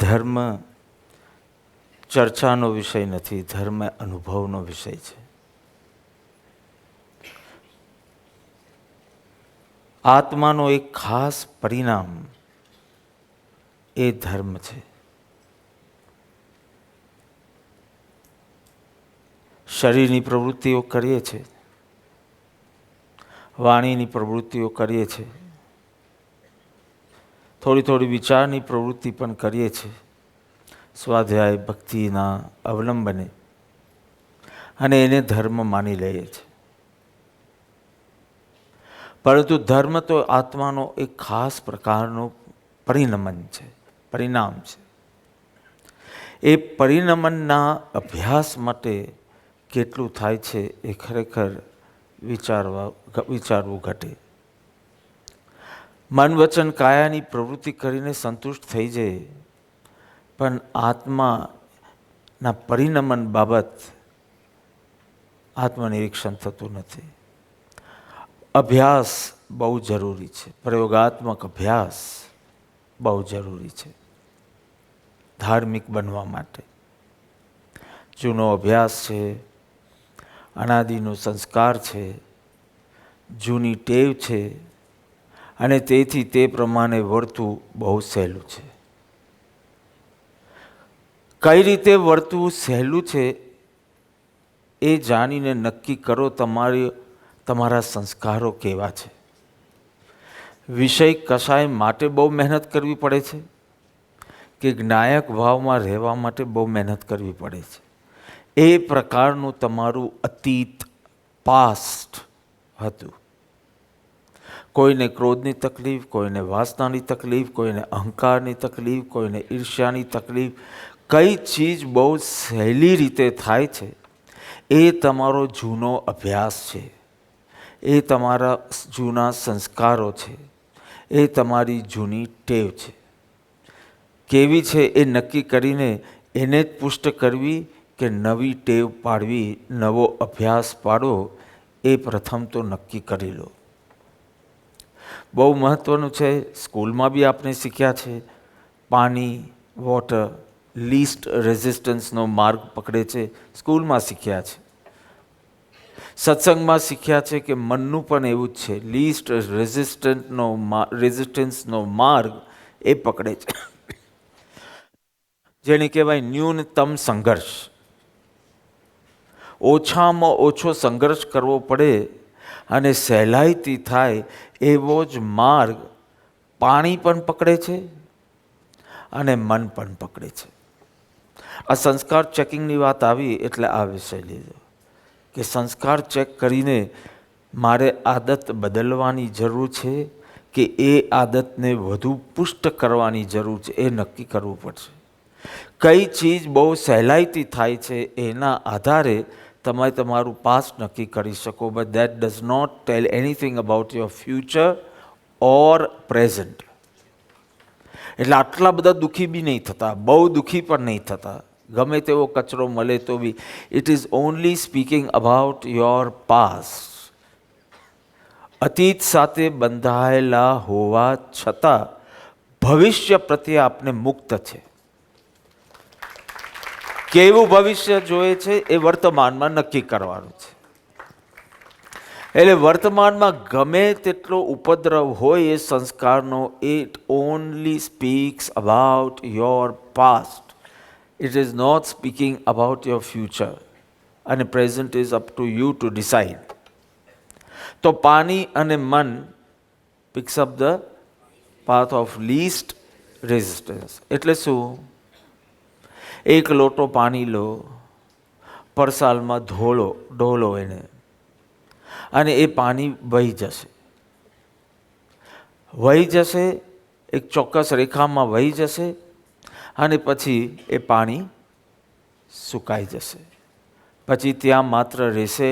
ધર્મ ચર્ચાનો વિષય નથી, ધર્મ અનુભવનો વિષય છે. આત્માનો એક ખાસ પરિણામ એ ધર્મ છે. શરીરની પ્રવૃત્તિઓ કરીએ છીએ, વાણીની પ્રવૃત્તિઓ કરીએ છીએ, થોડી થોડી વિચારની પ્રવૃત્તિ પણ કરીએ છીએ, સ્વાધ્યાય ભક્તિના અવલંબને, અને એને ધર્મ માની લઈએ છીએ. પરંતુ ધર્મ તો આત્માનો એક ખાસ પ્રકારનું પરિણમન છે, પરિણામ છે. એ પરિણમનના અભ્યાસ માટે કેટલું થાય છે એ ખરેખર વિચારવું ઘટે. મન વચન કાયાની પ્રવૃત્તિ કરીને સંતુષ્ટ થઈ જાય, પણ આત્માના પરિણમન બાબત આત્મનિરીક્ષણ થતું નથી. અભ્યાસ બહુ જરૂરી છે, પ્રયોગાત્મક અભ્યાસ બહુ જરૂરી છે ધાર્મિક બનવા માટે. જૂનો અભ્યાસ છે, અનાદિનો સંસ્કાર છે, જૂની ટેવ છે, અને તેથી તે પ્રમાણે વર્તવું બહુ સહેલું છે. કઈ રીતે વર્તવું સહેલું છે એ જાણીને નક્કી કરો તમારા સંસ્કારો કેવા છે. વિષય કશાય માટે બહુ મહેનત કરવી પડે છે કે જ્ઞાયક ભાવમાં રહેવા માટે બહુ મહેનત કરવી પડે છે. એ પ્રકારનું તમારું અતીત પાસ્ટ હતું. કોઈને ક્રોધની તકલીફ, કોઈને વાસનાની તકલીફ, કોઈને અહંકારની તકલીફ, કોઈને ઈર્ષ્યાની તકલીફ. કઈ ચીજ બહુ સહેલી રીતે થાય છે એ તમારો જૂનો અભ્યાસ છે, એ તમારા જૂના સંસ્કારો છે, એ તમારી જૂની ટેવ છે. કેવી છે એ નક્કી કરીને એને જ પુષ્ટ કરવી કે નવી ટેવ પાડવી, નવો અભ્યાસ પાડો, એ પ્રથમ તો નક્કી કરી લો. બહુ મહત્ત્વનું છે. સ્કૂલમાં બી આપણે શીખ્યા છે, પાણી, વોટર, લીસ્ટ રેઝિસ્ટન્સનો માર્ગ પકડે છે, સ્કૂલમાં શીખ્યા છે. સત્સંગમાં શીખ્યા છે કે મનનું પણ એવું જ છે, લીસ્ટ રેઝિસ્ટન્સનો માર્ગ એ પકડે છે, જેને કહેવાય ન્યૂનતમ સંઘર્ષ. ઓછામાં ઓછો સંઘર્ષ કરવો પડે અને સહેલાઈથી થાય એવો જ માર્ગ પાણી પણ પકડે છે અને મન પણ પકડે છે. આ સંસ્કાર ચેકિંગની વાત આવી એટલે આ વિષય લીધો કે સંસ્કાર ચેક કરીને મારે આદત બદલવાની જરૂર છે કે એ આદતને વધુ પુષ્ટ કરવાની જરૂર છે, એ નક્કી કરવું પડશે. કઈ ચીજ બહુ સહેલાઈથી થાય છે એના આધારે તમે તમારું પાસ્ટ નક્કી કરી શકો, but that does not tell anything about your future or present. એટલે આટલા બધા દુઃખી બી નહીં થતા, બહુ દુઃખી પણ નહીં થતા. ગમે તેવો કચરો મળે તો be it is only speaking about your past. અતીત સાથે બંધાયેલા હોવા છતાં ભવિષ્ય પ્રત્યે આપને મુક્ત છે. કેવું ભવિષ્ય જોઈએ છે એ વર્તમાનમાં નક્કી કરવાનું છે. એટલે વર્તમાનમાં ગમે તેટલો ઉપદ્રવ હોય એ સંસ્કારનો, it only speaks about your past. It is not speaking about your future, અને present is up to you to decide. તો પાણી અને મન picks up the path of least resistance. એટલે શું? એક લોટો પાણી લો, પરસાલમાં ઢોલો એને, અને એ પાણી વહી જશે. એક ચોક્કસ રેખામાં વહી જશે, અને પછી એ પાણી સુકાઈ જશે. પછી ત્યાં માત્ર રહેશે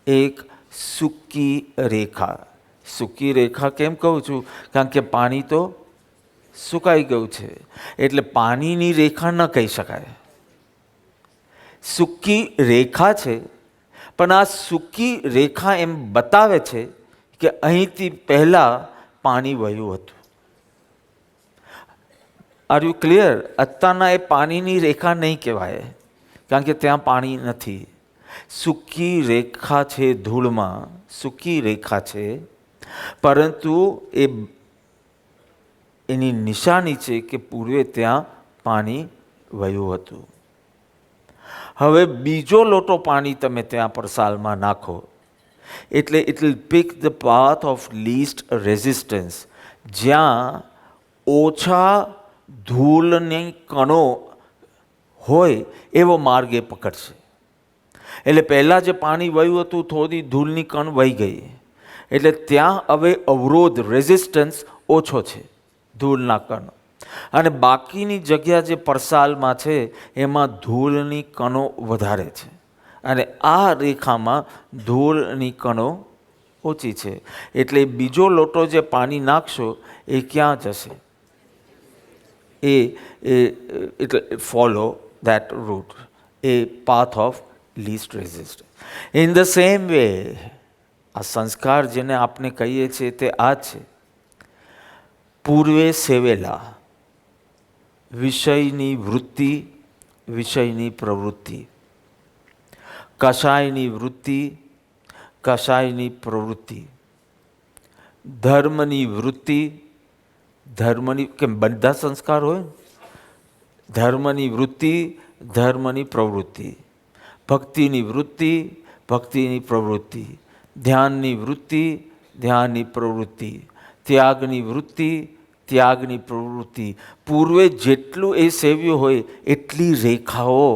એક સૂકી રેખા. સૂકી રેખા કેમ કહું છું? કારણ કે પાણી તો સુકાઈ ગયું છે, એટલે પાણીની રેખા ન કહી શકાય. સૂકી રેખા છે, પણ આ સૂકી રેખા એમ બતાવે છે કે અહીંથી પહેલાં પાણી વહ્યું હતું. Are you clear? અત્યારના એ પાણીની રેખા નહીં કહેવાય, કારણ કે ત્યાં પાણી નથી. સૂકી રેખા છે, ધૂળમાં સૂકી રેખા છે, પરંતુ એની નિશાની છે કે પૂર્વે ત્યાં પાણી વહ્યું હતું. હવે બીજો લોટો પાણી તમે ત્યાં પરસાલમાં નાખો એટલે it will pick the path of least resistance, જ્યાં ઓછા ધૂળની કણો હોય એવો માર્ગ એ પકડશે. એટલે પહેલાં જે પાણી વહ્યું હતું થોડી ધૂળની કણ વહી ગઈ, એટલે ત્યાં હવે અવરોધ રેઝિસ્ટન્સ ઓછો છે ધૂળના કણ, અને બાકીની જગ્યા જે પરસાલમાં છે એમાં ધૂળની કણો વધારે છે, અને આ રેખામાં ધૂળની કણો ઓછી છે. એટલે બીજો લોટો જે પાણી નાખશો એ ક્યાં જશે? એટલે follow that route, a path of least resistance. In the same way, આ સંસ્કાર જેને આપણે કહીએ છીએ તે આ છે. પૂર્વે સેવેલા વિષયની વૃત્તિ, વિષયની પ્રવૃત્તિ, કષાયની વૃત્તિ, કષાયની પ્રવૃત્તિ, ધર્મની વૃત્તિ, ધર્મની, કેમ બધા સંસ્કાર હોય? ધર્મની વૃત્તિ, ધર્મની પ્રવૃત્તિ, ભક્તિની વૃત્તિ, ભક્તિની પ્રવૃત્તિ, ધ્યાનની વૃત્તિ, ધ્યાનની પ્રવૃત્તિ, ત્યાગની વૃત્તિ, ત્યાગની પ્રવૃત્તિ. પૂર્વે જેટલું એ સેવ્યું હોય એટલી રેખાઓ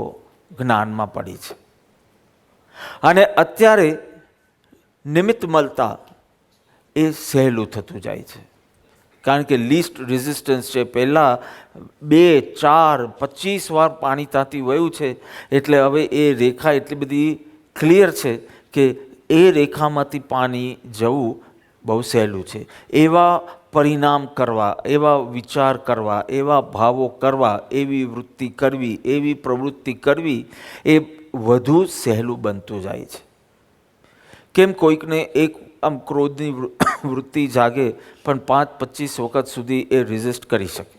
જ્ઞાનમાં પડી છે, અને અત્યારે નિમિત્ત મળતા એ સહેલું થતું જાય છે, કારણ કે લીસ્ટ રેઝિસ્ટન્સ છે. પહેલાં 2, 4, 25 વાર પાણી ત્યાંથી વહ્યું છે, એટલે હવે એ રેખા એટલી બધી ક્લિયર છે કે એ રેખામાંથી પાણી જવું બહુ સહેલું છે. એવા પરિણામ કરવા, એવા વિચાર કરવા, એવા ભાવો કરવા, એવી વૃત્તિ કરવી, એવી પ્રવૃત્તિ કરવી એ વધુ સહેલું બનતું જાય છે. કેમ કોઈકને એક આમ ક્રોધની વૃત્તિ જાગે પણ 5-25 વખત સુધી એ રેઝિસ્ટ કરી શકે,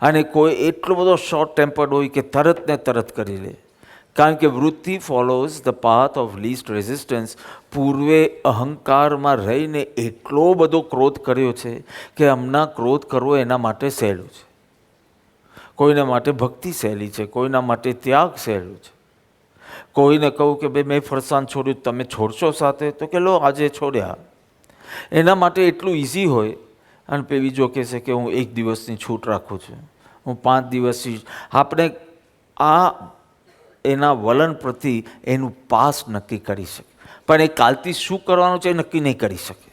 અને કોઈ એટલો બધો શોર્ટ ટેમ્પર્ડ હોય કે તરત ને તરત કરી લે, કારણ કે વૃત્તિ follows the path of least resistance. પૂર્વે અહંકારમાં રહીને એટલો બધો ક્રોધ કર્યો છે કે હમણાં ક્રોધ કરવો એના માટે સહેલું છે. કોઈના માટે ભક્તિ સહેલી છે, કોઈના માટે ત્યાગ સહેલું છે. કોઈને કહું કે ભાઈ મેં ફરસાણ છોડ્યું, તમે છોડશો સાથે? તો કે લો આજે છોડ્યા. એના માટે એટલું ઇઝી હોય, અને બીજો કહેશે કે હું 1 દિવસની છૂટ રાખું છું, હું 5 દિવસની. આપણે આ એના વલણ પ્રતિ એનું પાસ નક્કી કરી શકે, પણ એ કાલથી શું કરવાનું છે એ નક્કી નહીં કરી શકે.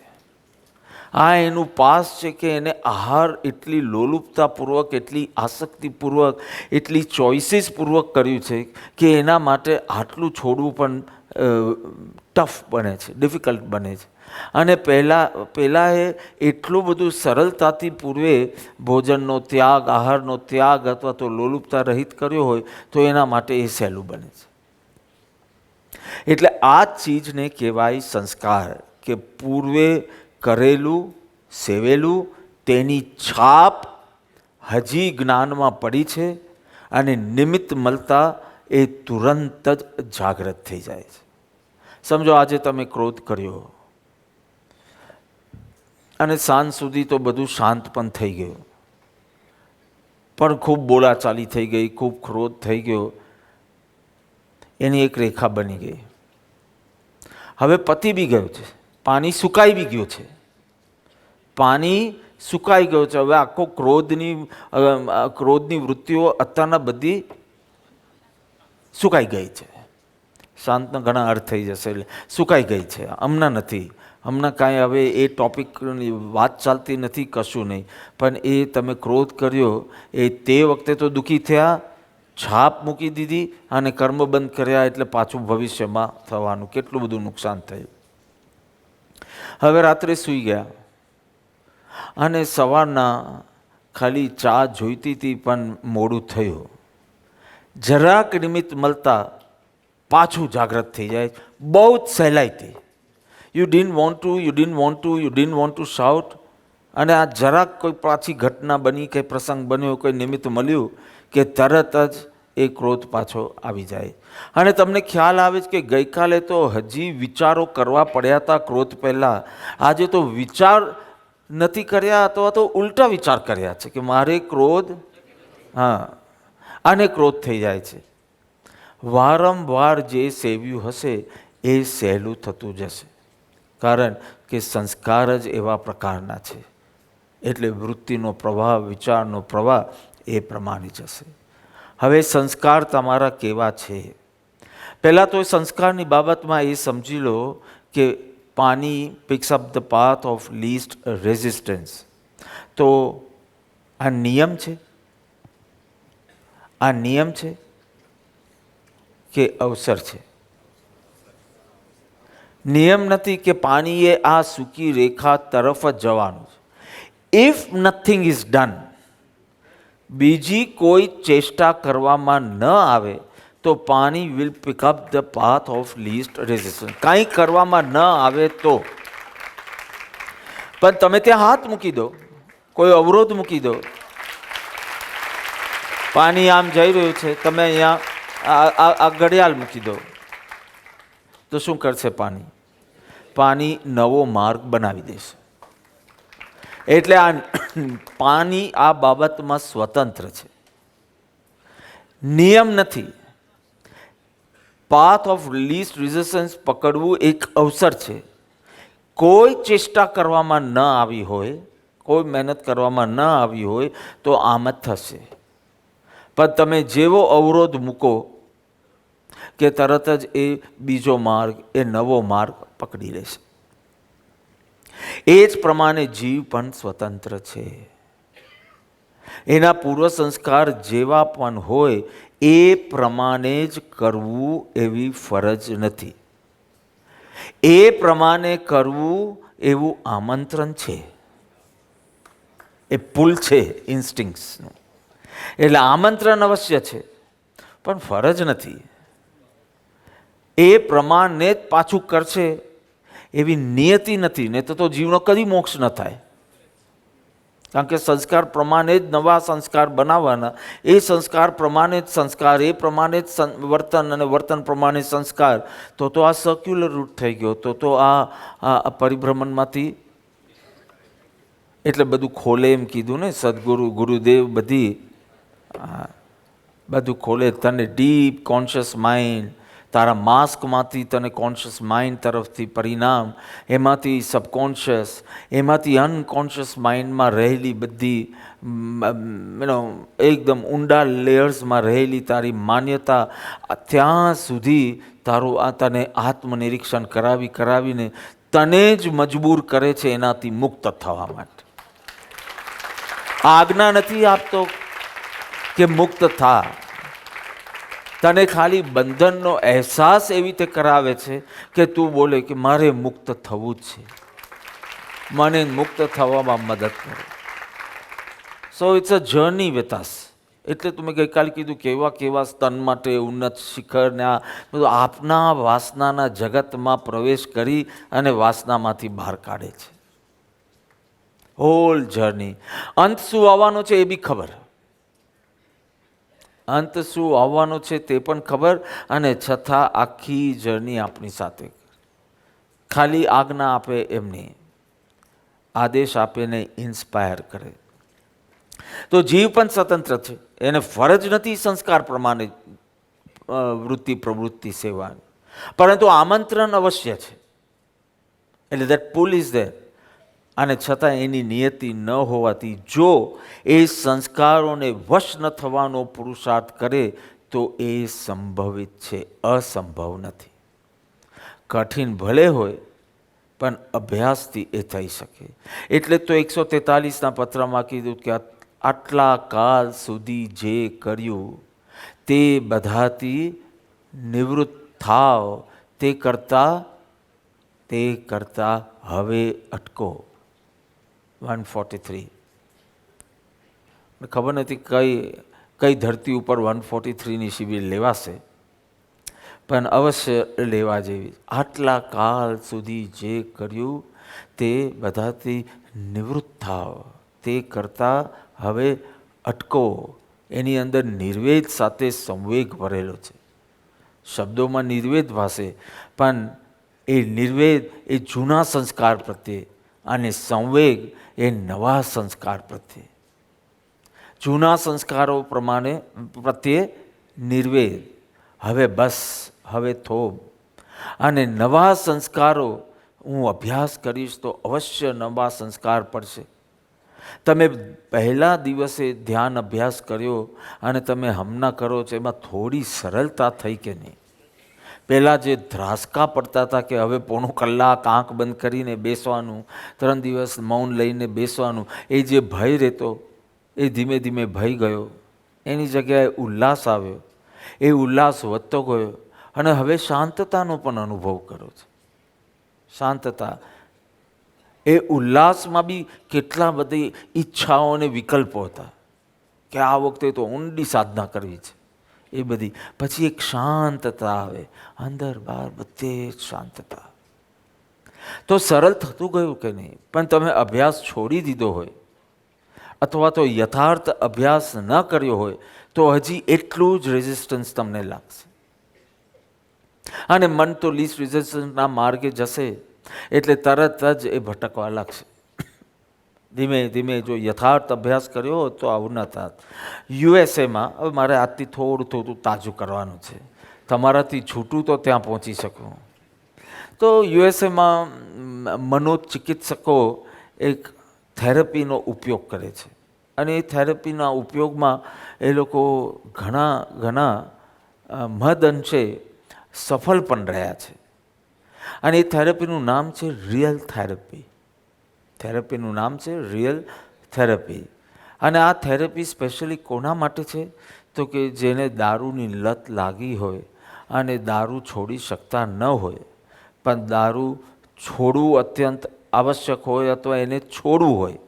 આ એનું પાસ છે કે એને આહાર એટલી લોલુપતાપૂર્વક, એટલી આસક્તિપૂર્વક, એટલી ચોઇસીસપૂર્વક કર્યું છે કે એના માટે આટલું છોડવું પણ ટફ બને છે, ડિફિકલ્ટ બને છે. અને પહેલાં એ એટલું બધું સરળતાથી પૂર્વે ભોજનનો ત્યાગ, આહારનો ત્યાગ અથવા તો લોલુપતા રહિત કર્યો હોય તો એના માટે એ સહેલું બને છે. એટલે આ ચીજને કહેવાય સંસ્કાર, કે પૂર્વે કરેલું, સેવેલું, તેની છાપ હજી જ્ઞાનમાં પડી છે, અને નિમિત્ત મળતા એ તુરંત જ જાગૃત થઈ જાય છે. સમજો આજે તમે ક્રોધ કર્યો અને સાંજ સુધી તો બધું શાંત પણ થઈ ગયું, પણ ખૂબ બોલાચાલી થઈ ગઈ, ખૂબ ક્રોધ થઈ ગયો, એની એક રેખા બની ગઈ. હવે પતી બી ગયું છે, પાણી સુકાઈ બી ગયું છે, પાણી સુકાઈ ગયું છે. હવે આખો ક્રોધની વૃત્તિઓ અત્યારના બધી સુકાઈ ગઈ છે. શાંતના ઘણા અર્થ થઈ જશે, એટલે સુકાઈ ગઈ છે, હમણાં નથી, હમણાં કાંઈ હવે એ ટૉપિકની વાત ચાલતી નથી, કશું નહીં. પણ એ તમે ક્રોધ કર્યો એ તે વખતે તો દુઃખી થયા, છાપ મૂકી દીધી અને કર્મ બંધ કર્યા, એટલે પાછું ભવિષ્યમાં થવાનું કેટલું બધું નુકસાન થયું. હવે રાત્રે સૂઈ ગયા અને સવારના ખાલી ચા જોઈતી હતી પણ મોડું થયું. જરાક નિમિત્ત મળતા પાછું જાગૃત થઈ જાય બહુ જ સહેલાઈથી. You didn't want to shout, અને આ જરાક કોઈ પાછી ઘટના બની કે પ્રસંગ બન્યો, કોઈ નિમિત્ત મળ્યું કે તરત જ એ ક્રોધ પાછો આવી જાય. અને તમને ખ્યાલ આવે છે કે ગઈકાલે તો હજી વિચારો કરવા પડ્યા હતા ક્રોધ પહેલાં, આજે તો વિચાર નથી કર્યા અથવા તો ઉલટા વિચાર કર્યા છે કે મારે ક્રોધ, આને ક્રોધ થઈ જાય છે. વારંવાર જે સેવ્યું હશે એ સહેલું થતું જશે, કારણ કે સંસ્કાર જ એવા પ્રકારના છે. એટલે વૃત્તિનો પ્રવાહ, વિચારનો પ્રવાહ એ પ્રમાણે જશે. હવે સંસ્કાર તમારા કેવા છે? પહેલાં તો સંસ્કારની બાબતમાં એ સમજી લો કે પાણી picks up the path of least resistance. તો આ નિયમ છે, આ નિયમ છે કે અવસર છે? નિયમ નથી કે પાણીએ આ સૂકી રેખા તરફ જ જવાનું છે. ઇફ નથિંગ ઇઝ ડન, બીજી કોઈ ચેષ્ટા કરવામાં ન આવે તો પાણી will pick up the path of least resistance. કાંઈ કરવામાં ન આવે તો પણ તમે ત્યાં હાથ મૂકી દો, કોઈ અવરોધ મૂકી દો, પાણી આમ જઈ રહ્યું છે, તમે અહીંયા આ ઘડિયાળ મૂકી દો, તો શું કરશે પાણી? પાણી નવો માર્ગ બનાવી દેશે. એટલે આ પાણી આ બાબતમાં સ્વતંત્ર છે, નિયમ નથી. પાથ ઓફ લીસ્ટ રેઝિસ્ટન્સ પકડવું એક અવસર છે. કોઈ ચેષ્ટા કરવામાં ન આવી હોય, કોઈ મહેનત કરવામાં ન આવી હોય તો આમ જ થશે. પણ તમે જેવો અવરોધ મૂકો કે તરત જ એ બીજો માર્ગ, એ નવો માર્ગ પકડી લેશે. એ જ પ્રમાણે જીવ પણ સ્વતંત્ર છે. એના પૂર્વ સંસ્કાર જેવા પણ હોય એ પ્રમાણે જ કરવું એવી ફરજ નથી. એ પ્રમાણે કરવું એવું આમંત્રણ છે, એ પુલ છે ઇન્સ્ટિંક્ટ્સનું. એટલે આમંત્રણ અવશ્ય છે પણ ફરજ નથી. એ પ્રમાણે જ પાછું કરશે એવી નિયતિ નથી, નહીં તો જીવનો કદી મોક્ષ ન થાય. કારણ કે સંસ્કાર પ્રમાણે જ નવા સંસ્કાર બનાવવાના, એ સંસ્કાર પ્રમાણે જ સંસ્કાર, એ પ્રમાણે જ વર્તન અને વર્તન પ્રમાણે સંસ્કાર. તો આ સર્ક્યુલર રૂટ થઈ ગયો. તો આ પરિભ્રમણમાંથી એટલે બધું ખોલે એમ કીધું ને સદગુરુ ગુરુદેવ, બધું ખોલે તને. ડીપ કોન્શિયસ માઇન્ડ, તારા માસ્કમાંથી તને કોન્શિયસ માઇન્ડ તરફથી પરિણામ, એમાંથી સબકોન્શિયસ, એમાંથી અનકોન્શિયસ માઇન્ડમાં રહેલી બધી એકદમ ઊંડા લેયર્સમાં રહેલી તારી માન્યતા, ત્યાં સુધી તારું આ તને આત્મનિરીક્ષણ કરાવીને તને જ મજબૂર કરે છે એનાથી મુક્ત થવા માટે. આજ્ઞા નથી આપતો કે મુક્ત થા, તને ખાલી બંધનનો અહેસાસ એવી રીતે કરાવે છે કે તું બોલે કે મારે મુક્ત થવું જ છે, મને મુક્ત થવામાં મદદ કરો. So it's a journey with us. એટલે તમે ગઈકાલે કીધું કેવા સ્તન માટે ઉન્નત શિખર ને આ બધું આપના વાસનાના જગતમાં પ્રવેશ કરી અને વાસનામાંથી બહાર કાઢે છે. Whole journey. અંત શું આવવાનો છે એ બી ખબર, અંત શું આવવાનું છે તે પણ ખબર, અને છતાં આખી જર્ની આપણી સાથે. ખાલી આજ્ઞા આપે એમની, આદેશ આપે ને ઇન્સ્પાયર કરે. તો જીવ પણ સ્વતંત્ર છે, એને ફરજ નથી સંસ્કાર પ્રમાણે વૃત્તિ પ્રવૃત્તિ સેવાની, પરંતુ આમંત્રણ અવશ્ય છે. એટલે દેટ પુલ ઇઝ ધેર. અને છતાં એની નિયતિ ન હોવાથી જો એ સંસ્કારોને વશ ન થવાનો પુરુષાર્થ કરે તો એ સંભવિત છે, અસંભવ નથી. કઠિન ભલે હોય પણ અભ્યાસથી એ થઈ શકે. એટલે તો 143ના પત્રમાં કીધું કે આટલા કાળ સુધી જે કર્યું તે બધાથી નિવૃત્ત થાવ, તે કરતા હવે અટકો. 143. ખબર નથી કઈ ધરતી ઉપર 143ની શિબિર લેવાશે, પણ અવશ્ય લેવા જેવી. આટલા કાળ સુધી જે કર્યું તે બધાથી નિવૃત્ત થાવ, તે કરતાં હવે અટકો. એની અંદર નિર્વેદ સાથે સંવેગ ભરેલો છે. શબ્દોમાં નિર્વેદ ભાષે, પણ એ નિર્વેદ એ જૂના સંસ્કાર પ્રત્યે અને સંવેગ એ નવા સંસ્કાર પ્રત્યે. જૂના સંસ્કારો પ્રત્યે નિર્વેદ, હવે બસ, હવે થોભ. અને નવા સંસ્કારો, હું અભ્યાસ કરીશ તો અવશ્ય નવા સંસ્કાર પડશે. તમે પહેલા દિવસે ધ્યાન અભ્યાસ કર્યો અને તમે હમણાં કરો છો, એમાં થોડી સરળતા થઈ કે નહીં? પહેલાં જે ધ્રાસકા પડતા હતા કે હવે પોણો કલાક આંખ બંધ કરીને બેસવાનું, 3 દિવસ મૌન લઈને બેસવાનું, એ જે ભય રહેતો એ ધીમે ધીમે ભય ગયો. એની જગ્યાએ ઉલ્લાસ આવ્યો. એ ઉલ્લાસ વધતો ગયો અને હવે શાંતતાનો પણ અનુભવ કરો છો. શાંતતા, એ ઉલ્લાસમાં બી કેટલા બધી ઈચ્છાઓ અને વિકલ્પો હતા કે આ વખતે તો ઊંડી સાધના કરવી છે. એ બધી પછી એક શાંતતા આવે, અંદર બહાર બધે જ શાંતતા. તો સરળ થતું ગયું કે નહીં? પણ તમે અભ્યાસ છોડી દીધો હોય અથવા તો યથાર્થ અભ્યાસ ન કર્યો હોય તો હજી એટલું જ રેઝિસ્ટન્સ તમને લાગશે. અને મન તો લીસ્ટ રેઝિસ્ટન્સના માર્ગે જશે એટલે તરત જ એ ભટકવા લાગશે. ધીમે ધીમે જો યથાર્થ અભ્યાસ કર્યો હોત તો આવું ન થાત. યુએસએમાં, હવે મારે આજથી થોડું તાજું કરવાનું છે, તમારાથી છૂટું તો ત્યાં પહોંચી શકું. તો યુએસએમાં મનોચિકિત્સકો એક થેરપીનો ઉપયોગ કરે છે અને એ થેરપીના ઉપયોગમાં એ લોકો ઘણા મહદઅંશે સફળ પણ રહ્યા છે. અને એ થેરપીનું નામ છે રિયલ થેરપી. થેરપીનું નામ છે રિયલ થેરપી. અને આ થેરપી સ્પેશિયલી કોના માટે છે? તો કે જેને દારૂની લત લાગી હોય અને દારૂ છોડી શકતા ન હોય, પણ દારૂ છોડવું અત્યંત આવશ્યક હોય અથવા એને છોડવું હોય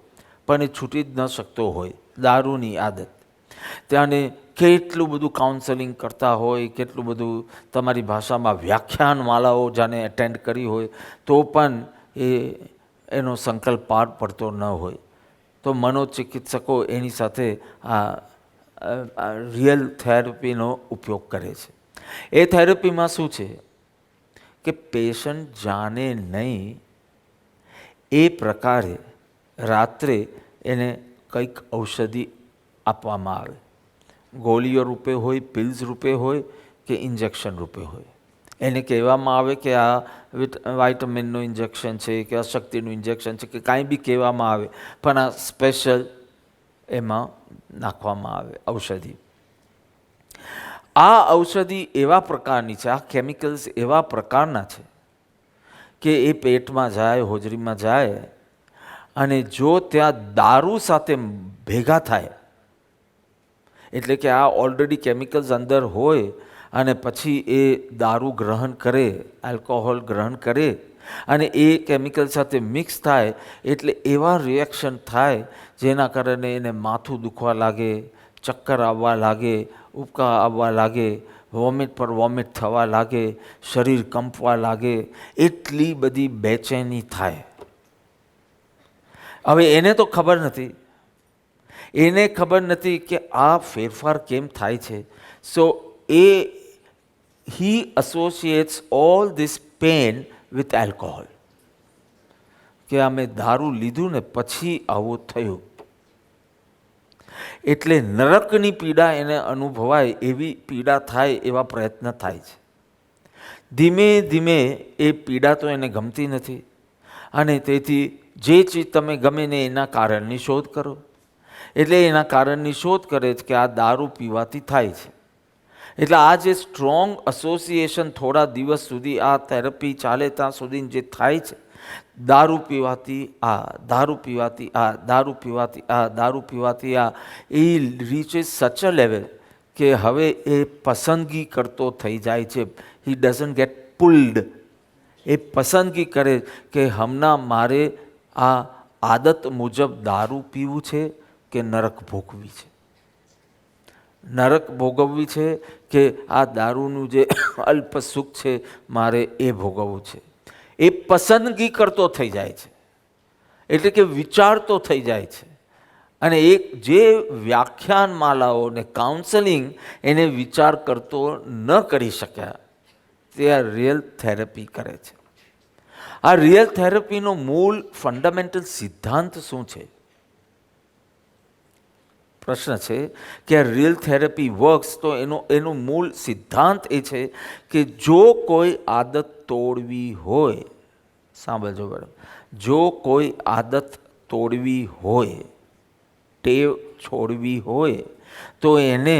પણ એ છૂટી જ ન શકતો હોય, દારૂની આદત. ત્યાંને કેટલું બધું કાઉન્સેલિંગ કરતા હોય, કેટલું બધું તમારી ભાષામાં વ્યાખ્યાનમાલાઓ જાણે એટેન્ડ કરી હોય તો પણ એનો સંકલ્પ પાર પડતો ન હોય. તો મનોચિકિત્સકો એની સાથે આ રિયલ થેરપીનો ઉપયોગ કરે છે. એ થેરપીમાં શું છે કે પેશન્ટ જાણે નહીં એ પ્રકારે રાત્રે એને કંઈક ઔષધિ આપવામાં આવે. ગોળીઓ રૂપે હોય, પિલ્સ રૂપે હોય કે ઇન્જેક્શન રૂપે હોય. એને કહેવામાં આવે કે આ વાઇટામિનનું ઇન્જેક્શન છે કે અશક્તિનું ઇન્જેક્શન છે કે કાંઈ બી કહેવામાં આવે, પણ આ સ્પેશિયલ એમાં નાખવામાં આવે ઔષધિ. આ ઔષધિ એવા પ્રકારની છે, આ કેમિકલ્સ એવા પ્રકારના છે કે એ પેટમાં જાય, હોજરીમાં જાય અને જો ત્યાં દારૂ સાથે ભેગા થાય, એટલે કે આ ઓલરેડી કેમિકલ્સ અંદર હોય અને પછી એ દારૂ ગ્રહણ કરે, આલ્કોહોલ ગ્રહણ કરે અને એ કેમિકલ સાથે મિક્સ થાય એટલે એવા રિએક્શન થાય જેના કારણે એને માથું દુખવા લાગે, ચક્કર આવવા લાગે, ઉબકા આવવા લાગે, વોમિટ પર વોમિટ થવા લાગે, શરીર કંપવા લાગે, એટલી બધી બેચેની થાય. હવે એને તો ખબર નથી, એને ખબર નથી કે આ ફેરફાર કેમ થાય છે. સો he associates all this pain with alcohol. કે અમે દારૂ લીધું ને પછી આવું થયું. એટલે નરકની પીડા એને અનુભવાય એવી પીડા થાય એવા પ્રયત્ન થાય છે. ધીમે ધીમે એ પીડા તો એને ગમતી નથી અને તેથી જે ચીજ તમે ગમે ને એના કારણની શોધ કરો. એટલે એના કારણની શોધ કરે છે કે આ દારૂ પીવાથી થાય છે. એટલે આ જે સ્ટ્રોંગ એસોસિએશન થોડા દિવસ સુધી આ થેરપી ચાલે ત્યાં સુધી જે થાય છે, દારૂ પીવાથી આ, દારૂ પીવાથી આ, દારૂ પીવાથી આ, દારૂ પીવાથી આ, એ રીચેસ સચ અ લેવલ કે હવે એ પસંદગી કરતો થઈ જાય છે. હી ડઝન્ટ ગેટ પુલ્ડ. એ પસંદગી કરે કે હમણાં મારે આ આદત મુજબ દારૂ પીવું છે કે નરક ભોગવી છે. નરક ભોગવવી છે કે આ દારૂનું જે અલ્પ સુખ છે મારે એ ભોગવવું છે. એ પસંદગી કરતો થઈ જાય છે. એટલે કે વિચાર તો થઈ જાય છે. અને એક જે વ્યાખ્યાન માલાઓ ને કાઉન્સેલિંગ એને વિચાર કરતો ન કરી શક્યા, તે આ રિયલ થેરપી કરે છે. આ રિયલ થેરપીનો મૂળ ફંડામેન્ટલ સિદ્ધાંત શું છે? પ્રશ્ન છે કે આ રિયલ થેરપી વર્ક્સ, તો એનો મૂળ સિદ્ધાંત એ છે કે જો કોઈ આદત તોડવી હોય, સાંભળજો મેડમ, જો કોઈ આદત તોડવી હોય, ટેવ છોડવી હોય, તો એને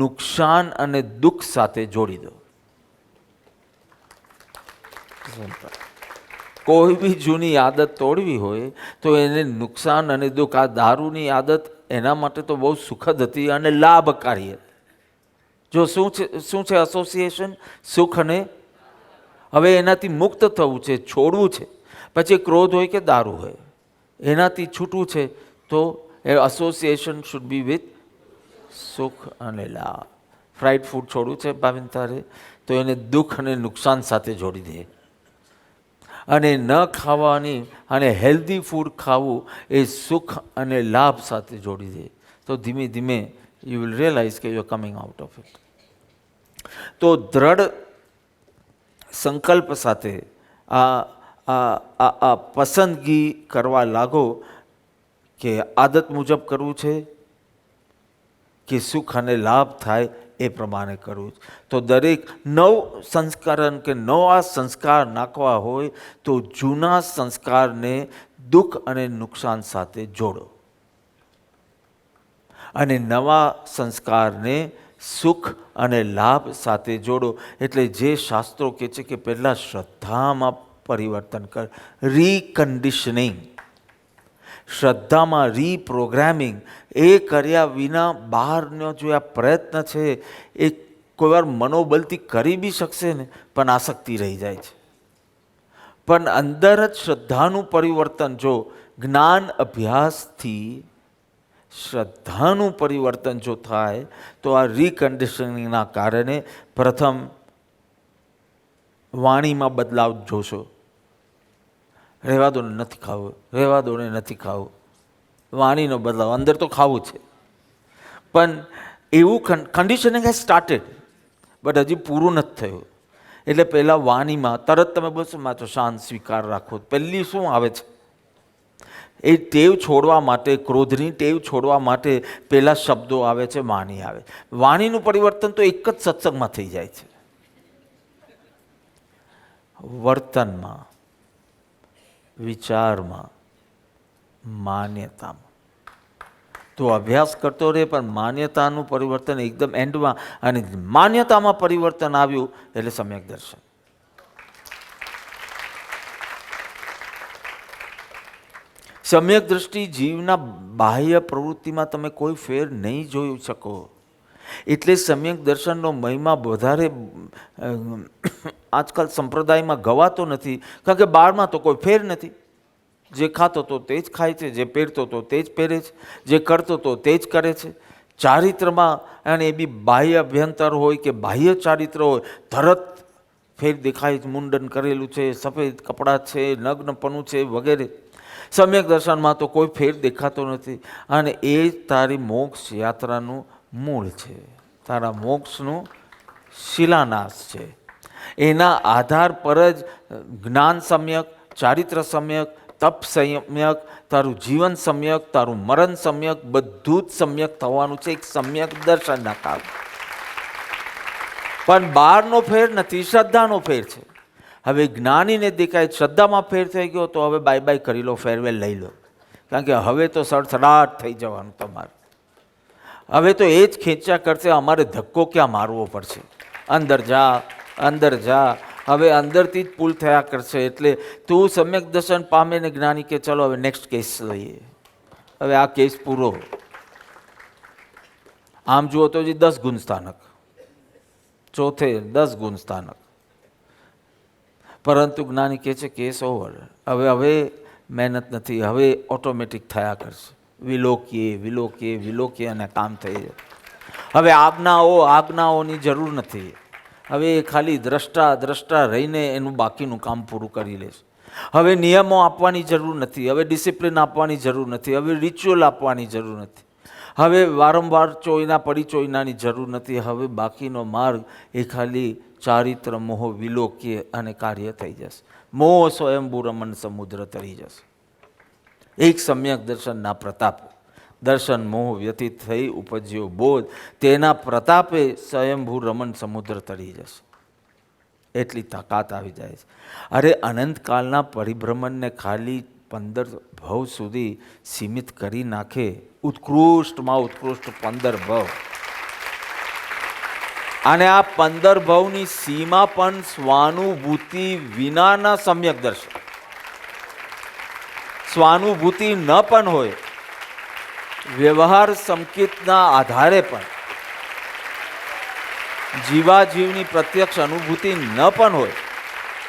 નુકસાન અને દુઃખ સાથે જોડી દો. કોઈ બી જૂની આદત તોડવી હોય તો એને નુકસાન અને દુઃખ. આ દારૂની આદત એના માટે તો બહુ સુખદ હતી અને લાભકારી. જો શું છે એસોસિએશન? સુખ અને, હવે એનાથી મુક્ત થવું છે, છોડવું છે. પછી ક્રોધ હોય કે દારૂ હોય, એનાથી છૂટવું છે, તો એસોસિએશન શુડ બી વિથ સુખ અને લાભ. ફ્રાઈડ ફૂડ છોડવું છે ભાવિન તારે, તો એને દુઃખ અને નુકસાન સાથે જોડી દે. અને ન ખાવાની અને હેલ્ધી ફૂડ ખાવું એ સુખ અને લાભ સાથે જોડી દે, તો ધીમે ધીમે યુ વિલ રિયલાઇઝ કે you are coming out of it. તો દ્રઢ સંકલ્પ સાથે આ પસંદગી કરવા લાગો કે આદત મુજબ કરવું છે કે સુખ અને લાભ થાય એ પ્રમાણે કરવું. તો દરેક નવ સંસ્કરણ કે નવા સંસ્કાર નાખવા હોય તો જૂના સંસ્કારને દુઃખ અને નુકસાન સાથે જોડો, અને નવા સંસ્કારને સુખ અને લાભ સાથે જોડો. એટલે જે શાસ્ત્રો કહે છે કે પહેલાં શ્રદ્ધામાં પરિવર્તન કર, રીકન્ડિશનિંગ, શ્રદ્ધામાં રીપ્રોગ્રામિંગ. એ કર્યા વિના બહારનો જો આ પ્રયત્ન છે એ કોઈ વાર મનોબલથી કરી બી શકશે ને, પણ આસક્તિ રહી જાય છે. પણ અંદર જ શ્રદ્ધાનું પરિવર્તન, જો જ્ઞાન અભ્યાસથી શ્રદ્ધાનું પરિવર્તન જો થાય, તો આ રીકન્ડિશનિંગના કારણે પ્રથમ વાણીમાં બદલાવ જોશો. રહેવા દો ને નથી ખાવું, રહેવા દો ને નથી ખાવું, વાણીનો બદલાવ. અંદર તો ખાવું છે, પણ એવું કન્ડિશનિંગ હેઝ સ્ટાર્ટેડ, બટ હજી પૂરું નથી થયું. એટલે પહેલાં વાણીમાં તરત તમે બોલશો માં તો શાંત સ્વીકાર રાખો, પહેલી શું આવે છે? એ ટેવ છોડવા માટે, ક્રોધની ટેવ છોડવા માટે પહેલાં શબ્દો આવે છે, વાણી આવે. વાણીનું પરિવર્તન તો એક જ સત્સંગમાં થઈ જાય છે. વર્તનમાં, વિચારમાં, માન્યતામાં. તો અભ્યાસ કરતો રહે, પણ માન્યતાનું પરિવર્તન એકદમ એન્ડમાં. અને માન્યતામાં પરિવર્તન આવ્યું એટલે સમ્યક દર્શન. સમ્યક દ્રષ્ટિ જીવના બાહ્ય પ્રવૃત્તિમાં તમે કોઈ ફેર નહીં જોઈ શકો. એટલે સમ્યક દર્શનનો મહિમા વધારે આજકાલ સંપ્રદાયમાં ગવાતો નથી, કારણ કે બહારમાં તો કોઈ ફેર નથી. જે ખાતો તો તે જ ખાય છે, જે પહેરતો તો તે જ પહેરે છે, જે કરતો તો તે જ કરે છે. ચારિત્રમાં, અને એ બી બાહ્ય અભ્યંતર હોય કે બાહ્ય ચારિત્ર હોય, તરત ફેર દેખાય. મુંડન કરેલું છે, સફેદ કપડાં છે, નગ્નપણું છે વગેરે. સમ્યક દર્શનમાં તો કોઈ ફેર દેખાતો નથી. અને એ તારી મોક્ષ યાત્રાનું મૂળ છે, તારા મોક્ષનું શિલાન્યાસ છે. એના આધાર પર જ જ્ઞાન સમ્યક, ચારિત્ર સમ્યક, તપ સમ્યક, તારું જીવન સમ્યક, તારું મરણ સમ્યક, બધું જ સમ્યક થવાનું છે એક સમ્યક દર્શનના કારણે. પણ બહારનો ફેર નથી, શ્રદ્ધાનો ફેર છે. હવે જ્ઞાનીને દેખાય શ્રદ્ધામાં ફેર થઈ ગયો, તો હવે બાય બાય કરી લો, ફેરવેલ લઈ લો. કારણ કે હવે તો સડસડાટ થઈ જવાનું તમારે. હવે તો એ જ ખેંચ્યા કરશે, અમારે ધક્કો ક્યાં મારવો પડશે, અંદર જા, અંદર જા. હવે અંદરથી જ પુલ થયા કરશે. એટલે તું સમ્યક દર્શન પામે ને જ્ઞાની કે ચલો હવે નેક્સ્ટ કેસ લઈએ, હવે આ કેસ પૂરો. આમ જુઓ તો હજી 10 ગુણ સ્થાનક, ચોથે 10 ગુણ સ્થાનક. પરંતુ જ્ઞાની કહે છે કેસ ઓવર, હવે મહેનત નથી, હવે ઓટોમેટિક થયા કરશે. વિલોકીએ વિલોકીએ વિલોકીએ અને કામ થઈ જાય. હવે આજ્ઞાઓની જરૂર નથી. હવે ખાલી દ્રષ્ટા રહીને એનું બાકીનું કામ પૂરું કરી લેશે. હવે નિયમો આપવાની જરૂર નથી, હવે ડિસિપ્લિન આપવાની જરૂર નથી, હવે રિચ્યુઅલ આપવાની જરૂર નથી, હવે વારંવાર ચોયના પડી ચોયનાની જરૂર નથી. હવે બાકીનો માર્ગ એ ખાલી ચારિત્ર મોહ વિલોકીય અને કાર્ય થઈ જશે. મોહ સ્વયંભૂ રમણ સમુદ્ર તરી જશે. એક સમ્યક દર્શનના પ્રતાપે દર્શન મોહ વ્યતીત થઈ ઉપજ્યો બોધ, તેના પ્રતાપે સ્વયંભૂ રમણ સમુદ્ર તરી જશે. એટલી તાકાત આવી જાય છે. અરે અનંતકાળના પરિભ્રમણને ખાલી 15 ભવ સુધી સીમિત કરી નાખે. ઉત્કૃષ્ટમાં ઉત્કૃષ્ટ 15 ભવ. અને આ 15 ભવની સીમા પણ સ્વાનુભૂતિ વિનાના સમ્યક દર્શન. સ્વાનુભૂતિ ન પણ હોય, વ્યવહાર સંકેતના આધારે પણ, જીવાજીવની પ્રત્યક્ષ અનુભૂતિ ન પણ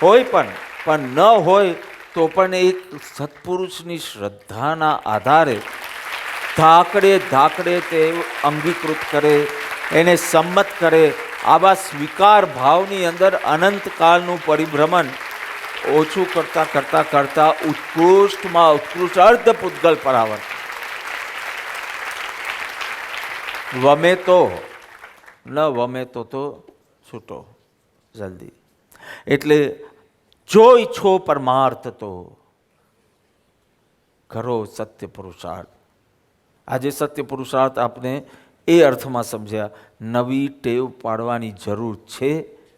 હોય પણ ન હોય તો પણ એક સત્પુરુષની શ્રદ્ધાના આધારે ધાકડે તે અંગીકૃત કરે, એને સંમત કરે. આવા સ્વીકાર ભાવની અંદર અનંતકાળનું પરિભ્રમણ ઓછું કરતા ઉત્કૃષ્ટમાં ઉત્કૃષ્ટ અર્ધ પૂતગલ પરાવર્તન. વમે તો ન વમે તો છૂટો જલ્દી. એટલે જો ઈચ્છો પરમાર્થ તો કરો સત્ય પુરુષાર્થ. આજે સત્ય પુરુષાર્થ આપણે એ અર્થમાં સમજ્યા, નવી ટેવ પાડવાની જરૂર છે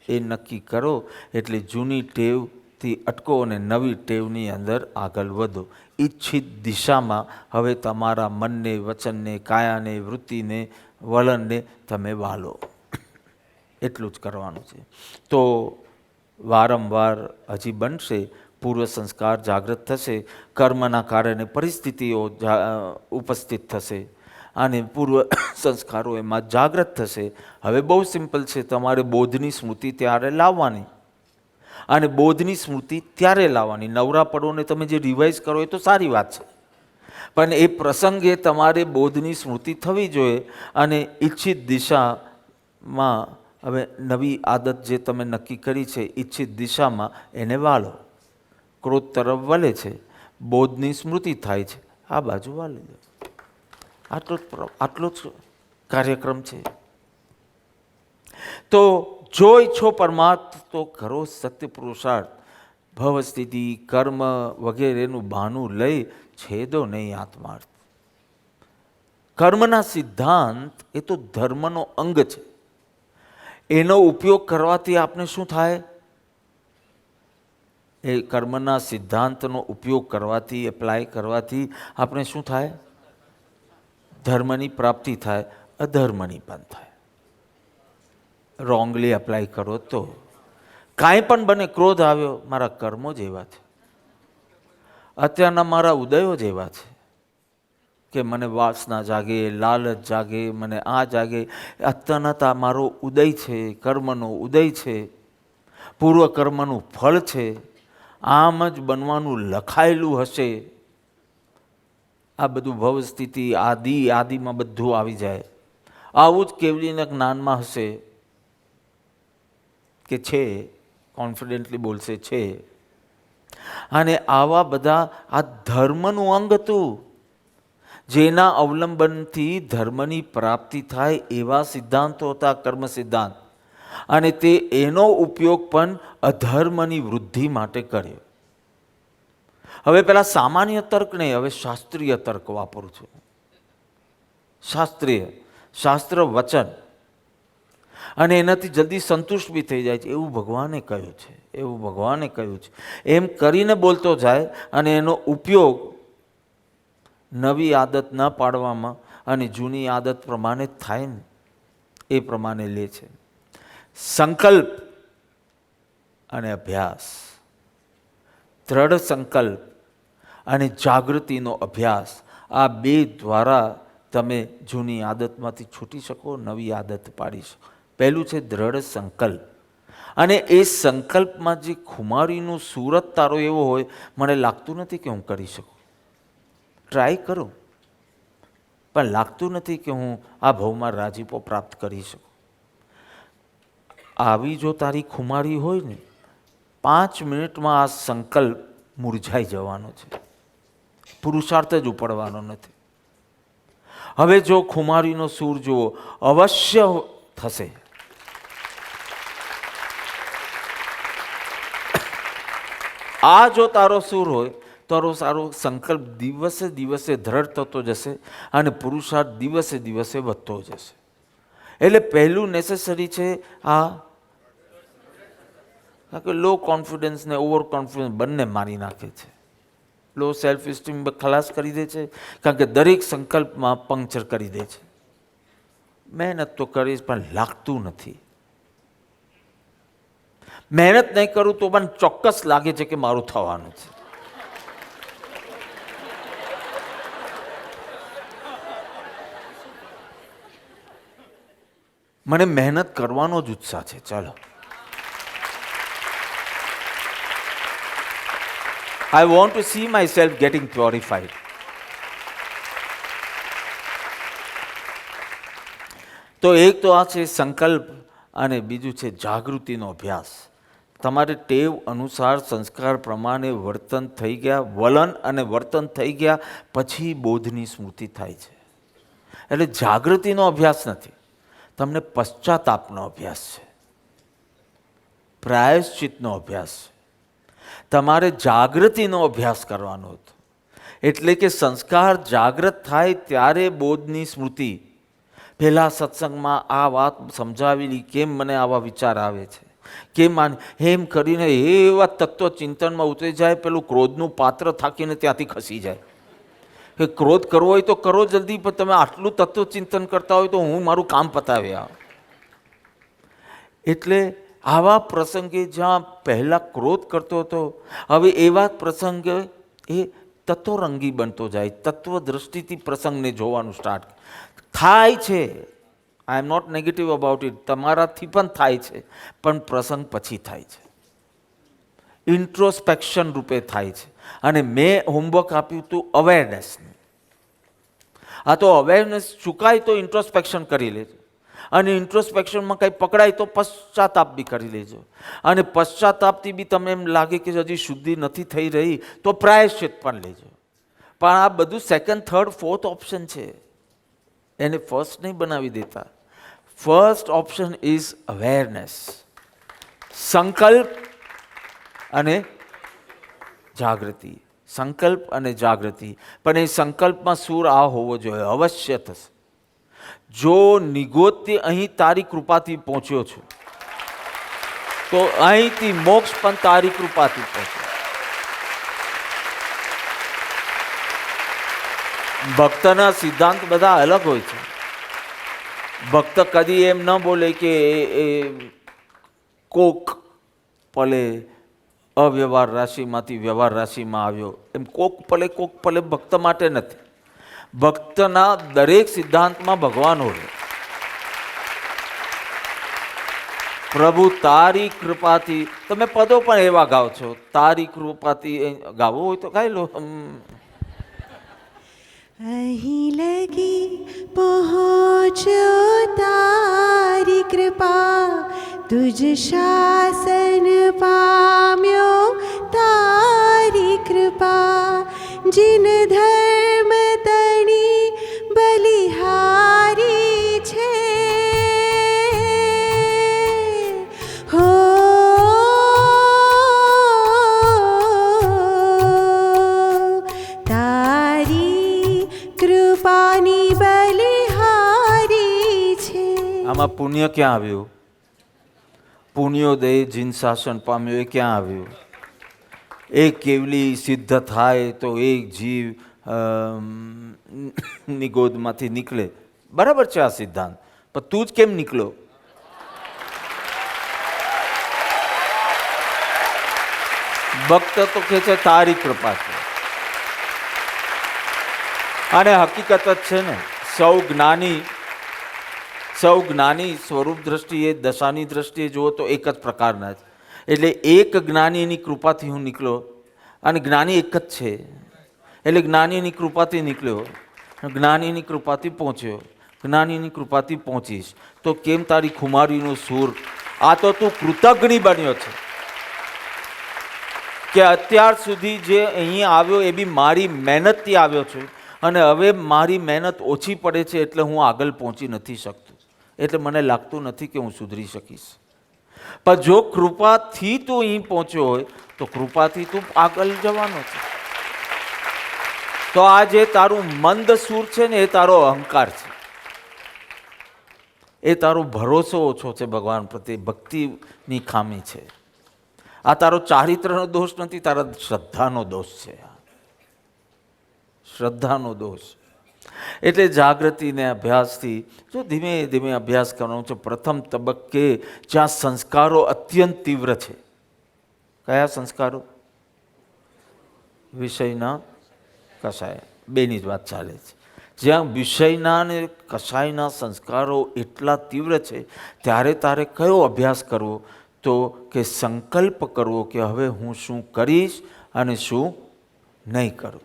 એ નક્કી કરો. એટલે જૂની ટેવથી અટકો અને નવી ટેવની અંદર આગળ વધો. ઈચ્છિત દિશામાં હવે તમારા મનને, વચનને, કાયાને, વૃત્તિને, વલણને તમે વાલો. એટલું જ કરવાનું છે. તો વારંવાર હજી બનશે, પૂર્વ સંસ્કાર જાગૃત થશે, કર્મના કારણે પરિસ્થિતિઓ ઉપસ્થિત થશે અને પૂર્વ સંસ્કારો એમાં જાગૃત થશે. હવે બહુ સિમ્પલ છે, તમારે બોધની સ્મૃતિ ત્યારે લાવવાની. અને બોધની સ્મૃતિ ત્યારે લાવવાની. નવરા પડોને તમે જે રિવાઇઝ કરો એ તો સારી વાત છે, પણ એ પ્રસંગે તમારે બોધની સ્મૃતિ થવી જોઈએ. અને ઈચ્છિત દિશામાં હવે નવી આદત જે તમે નક્કી કરી છે, ઈચ્છિત દિશામાં એને વાળો. ક્રોધ તરફ વલે છે, બોધની સ્મૃતિ થાય છે, આ બાજુ વાળી દો. આટલો જ કાર્યક્રમ છે. તો જો ઈચ્છો પરમાર્થ તો કરો સત્ય પુરુષાર્થ. ભવ સ્થિતિ, કર્મ વગેરેનું બહાનું લઈ છેદો નહીં આત્માર્થ. કર્મના સિદ્ધાંત એ તો ધર્મનો અંગ છે. એનો ઉપયોગ કરવાથી આપણે શું થાય? એ કર્મના સિદ્ધાંતનો ઉપયોગ કરવાથી, એપ્લાય કરવાથી આપણે શું થાય? ધર્મની પ્રાપ્તિ થાય, અધર્મની પણ થાય. રોંગલી એપ્લાય કરો તો કાંઈ પણ બને. ક્રોધ આવ્યો, મારા કર્મો જ એવા છે. અત્યારના મારા ઉદયો જ એવા છે કે મને વાસના જાગે, લાલચ જાગે, મને આ જાગે. અત્યારના મારો ઉદય છે, કર્મનો ઉદય છે, પૂર્વ કર્મનું ફળ છે. આમ જ બનવાનું લખાયેલું હશે. આ બધું ભવ સ્થિતિ આદિમાં બધું આવી જાય. આવું જ કેવલીના જ્ઞાનમાં હશે કે છે, કોન્ફિડન્ટલી બોલશે છે. અને આવા બધા આ ધર્મનું અંગ હતું, જેના અવલંબનથી ધર્મની પ્રાપ્તિ થાય એવા સિદ્ધાંતો હતા, કર્મ સિદ્ધાંત. અને તે એનો ઉપયોગ પણ અધર્મની વૃદ્ધિ માટે કર્યો. હવે પેલા સામાન્ય તર્ક નહીં, હવે શાસ્ત્રીય તર્ક વાપરું છું. શાસ્ત્ર વચન. અને એનાથી જલ્દી સંતુષ્ટ બી થઈ જાય છે, એવું ભગવાને કહ્યું છે. એમ કરીને બોલતો જાય અને એનો ઉપયોગ નવી આદત ન પાડવામાં અને જૂની આદત પ્રમાણે થાય ને એ પ્રમાણે લે છે. સંકલ્પ અને અભ્યાસ, દ્રઢ સંકલ્પ અને જાગૃતિનો અભ્યાસ, આ બે દ્વારા તમે જૂની આદતમાંથી છૂટી શકો, નવી આદત પાડી શકો. પહેલું છે દ્રઢ સંકલ્પ. અને એ સંકલ્પમાં જે ખુમારીનું સુરત તારો એવો હોય, મને લાગતું નથી કે હું કરી શકું. ટ્રાય કરું, પણ લાગતું નથી કે હું આ ભવમાં રાજીપો પ્રાપ્ત કરી શકું. આવી જો તારી ખુમારી હોય ને, 5 મિનિટમાં આ સંકલ્પ મુરઝાઈ જવાનો છે, પુરુષાર્થ જ ઉપડવાનો નથી. હવે જો ખુમારીનો સૂર જુઓ, અવશ્ય થશે. આ જો તારો સૂર હોય, તારો સારો સંકલ્પ દિવસે દિવસે દ્રઢ થતો જશે અને પુરુષાર્થ દિવસે દિવસે વધતો જશે. એટલે પહેલું નેસેસરી છે આ, કારણ કે લો કોન્ફિડન્સ ને ઓવર કોન્ફિડન્સ બંને મારી નાખે છે. લો સેલ્ફ એસ્ટીમ ખલાસ કરી દે છે, કારણ કે દરેક સંકલ્પમાં પંક્ચર કરી દે છે. મહેનત તો કરીશ પણ લાગતું નથી. મહેનત નહીં કરું તો પણ ચોક્કસ લાગે છે કે મારું થવાનું છે. મને મહેનત કરવાનો જ ઉત્સાહ છે. ચાલો, I want to see myself getting purified. તો એક તો આ છે સંકલ્પ અને બીજું છે જાગૃતિનો અભ્યાસ. તમારે ટેવ અનુસાર સંસ્કાર પ્રમાણે વર્તન થઈ ગયા, વલણ અને વર્તન થઈ ગયા પછી બોધની સ્મૃતિ થાય છે. એટલે જાગૃતિનો અભ્યાસ નથી, તમને પશ્ચાતાપનો અભ્યાસ છે, પ્રાયશ્ચિતનો અભ્યાસ છે. તમારે જાગૃતિનો અભ્યાસ કરવાનો હતો. એટલે કે સંસ્કાર જાગૃત થાય ત્યારે બોધની સ્મૃતિ. પહેલાં સત્સંગમાં આ વાત સમજાવેલી, કેમ મને આવા વિચાર આવે છે, કેમ એમ કરીને એવા તત્વ ચિંતનમાં ઉતરી જાય, પેલું ક્રોધનું પાત્ર થાકીને ત્યાંથી ખસી જાય કે ક્રોધ કરવો હોય તો કરો જલ્દી, પણ તમે આટલું તત્વ ચિંતન કરતા હોય તો હું મારું કામ પતાવ્યા. એટલે આવા પ્રસંગે જ્યાં પહેલાં ક્રોધ કરતો હતો, હવે એવા પ્રસંગે એ તત્વરંગી બનતો જાય, તત્વ દ્રષ્ટિથી પ્રસંગને જોવાનું સ્ટાર્ટ થાય છે. I am not negative about it, તમારાથી પણ થાય છે, પણ પ્રસંગ પછી થાય છે, ઇન્ટ્રોસ્પેક્શન રૂપે થાય છે. અને મેં હોમવર્ક આપ્યું હતું અવેરનેસનું. આ તો અવેરનેસ ચૂકાય તો ઇન્ટ્રોસ્પેક્શન કરી લેજો, અને ઇન્ટ્રોસ્પેક્શનમાં કંઈ પકડાય તો પશ્ચાતાપ બી કરી લેજો, અને પશ્ચાતાપથી બી તમને એમ લાગે કે હજી શુદ્ધિ નથી થઈ રહી તો પ્રાયશ્ચિત પણ લેજો. પણ આ બધું સેકન્ડ, થર્ડ, ફોર્થ ઓપ્શન છે, એને ફર્સ્ટ નહીં બનાવી દેતા. ફર્સ્ટ ઓપ્શન ઇઝ અવેરનેસ, સંકલ્પ અને જાગૃતિ. સંકલ્પ અને જાગૃતિ, પણ એ સંકલ્પમાં સૂર આ હોવો જોઈએ, અવશ્ય થશે. જો નિગોદથી અહીં તારી કૃપાથી પહોંચ્યો છું તો અહીંથી મોક્ષ પણ તારી કૃપાથી પહોંચ્યો. ભક્તના સિદ્ધાંત બધા અલગ હોય છે. ભક્ત કદી એમ ન બોલે કે કોક પલે અવ્યવહાર રાશિમાંથી વ્યવહાર રાશિમાં આવ્યો, એમ કોક પલે ભક્ત માટે નથી. ભક્તના દરેક સિદ્ધાંતમાં ભગવાન હોય. પ્રભુ તારી કૃપાથી, તમે પદો પણ એવા ગાઓ છો, તારી કૃપાથી ગાવું હોય તો ગાઈ લો. અહીં લગી પહોંચ્યો તારી કૃપા, તુજ શાસન પામ્યો તારી કૃપા, જીન ધર્મ તણી બલિહારી છે. હો તારી કૃપાની બલિહારી છે. આમાં પુણ્ય ક્યાં આવ્યું? પુણ્યોદય જીન શાસન પામ્યો એ ક્યાં આવ્યું? એક કેવલી સિદ્ધ થાય તો એક જીવ નિગોદમાંથી નીકળે. બરાબર છે આ સિદ્ધાંત, પણ તું જ કેમ નીકળ્યો? ભક્ત તો કહે છે તારી કૃપા છે, અને હકીકત જ છે ને. સૌ જ્ઞાની સ્વરૂપ દ્રષ્ટિએ, દશાની દ્રષ્ટિએ જુઓ તો એક જ પ્રકારના છે. એટલે એક જ્ઞાનીની કૃપાથી હું નીકળ્યો, અને જ્ઞાની એક જ છે, એટલે જ્ઞાનીની કૃપાથી નીકળ્યો, જ્ઞાનીની કૃપાથી પહોંચ્યો, જ્ઞાનીની કૃપાથી પહોંચીશ. તો કેમ તારી ખુમારીનો સૂર? આ તો તું કૃતજ્ઞ બન્યો છે. કે અત્યાર સુધી જે અહીં આવ્યો એ બી મારી મહેનતથી આવ્યો છું, અને હવે મારી મહેનત ઓછી પડે છે એટલે હું આગળ પહોંચી નથી શકતો, એટલે મને લાગતું નથી કે હું સુધરી શકીશ. પણ જો કૃપાથી તું અહીં પહોંચ્યો હોય તો કૃપાથી તું આગળ જવાનો છે. તો આ જે તારું મંદ સૂર છે ને એ તારો અહંકાર છે, એ તારો ભરોસો ઓછો છે ભગવાન પ્રત્યે, ભક્તિની ખામી છે. આ તારો ચારિત્રનો દોષ નથી, તારા શ્રદ્ધાનો દોષ છે, શ્રદ્ધાનો દોષ. એટલે જાગૃતિને અભ્યાસથી જો ધીમે ધીમે અભ્યાસ કરવાનો છે. પ્રથમ તબક્કે જ્યાં સંસ્કારો અત્યંત તીવ્ર છે. કયા સંસ્કારો? વિષયના કષાય, બેની જ વાત ચાલે છે. જ્યાં વિષયના અને કષાયના સંસ્કારો એટલા તીવ્ર છે ત્યારે તારે કયો અભ્યાસ કરવો? તો કે સંકલ્પ કરવો કે હવે હું શું કરીશ અને શું નહીં કરું.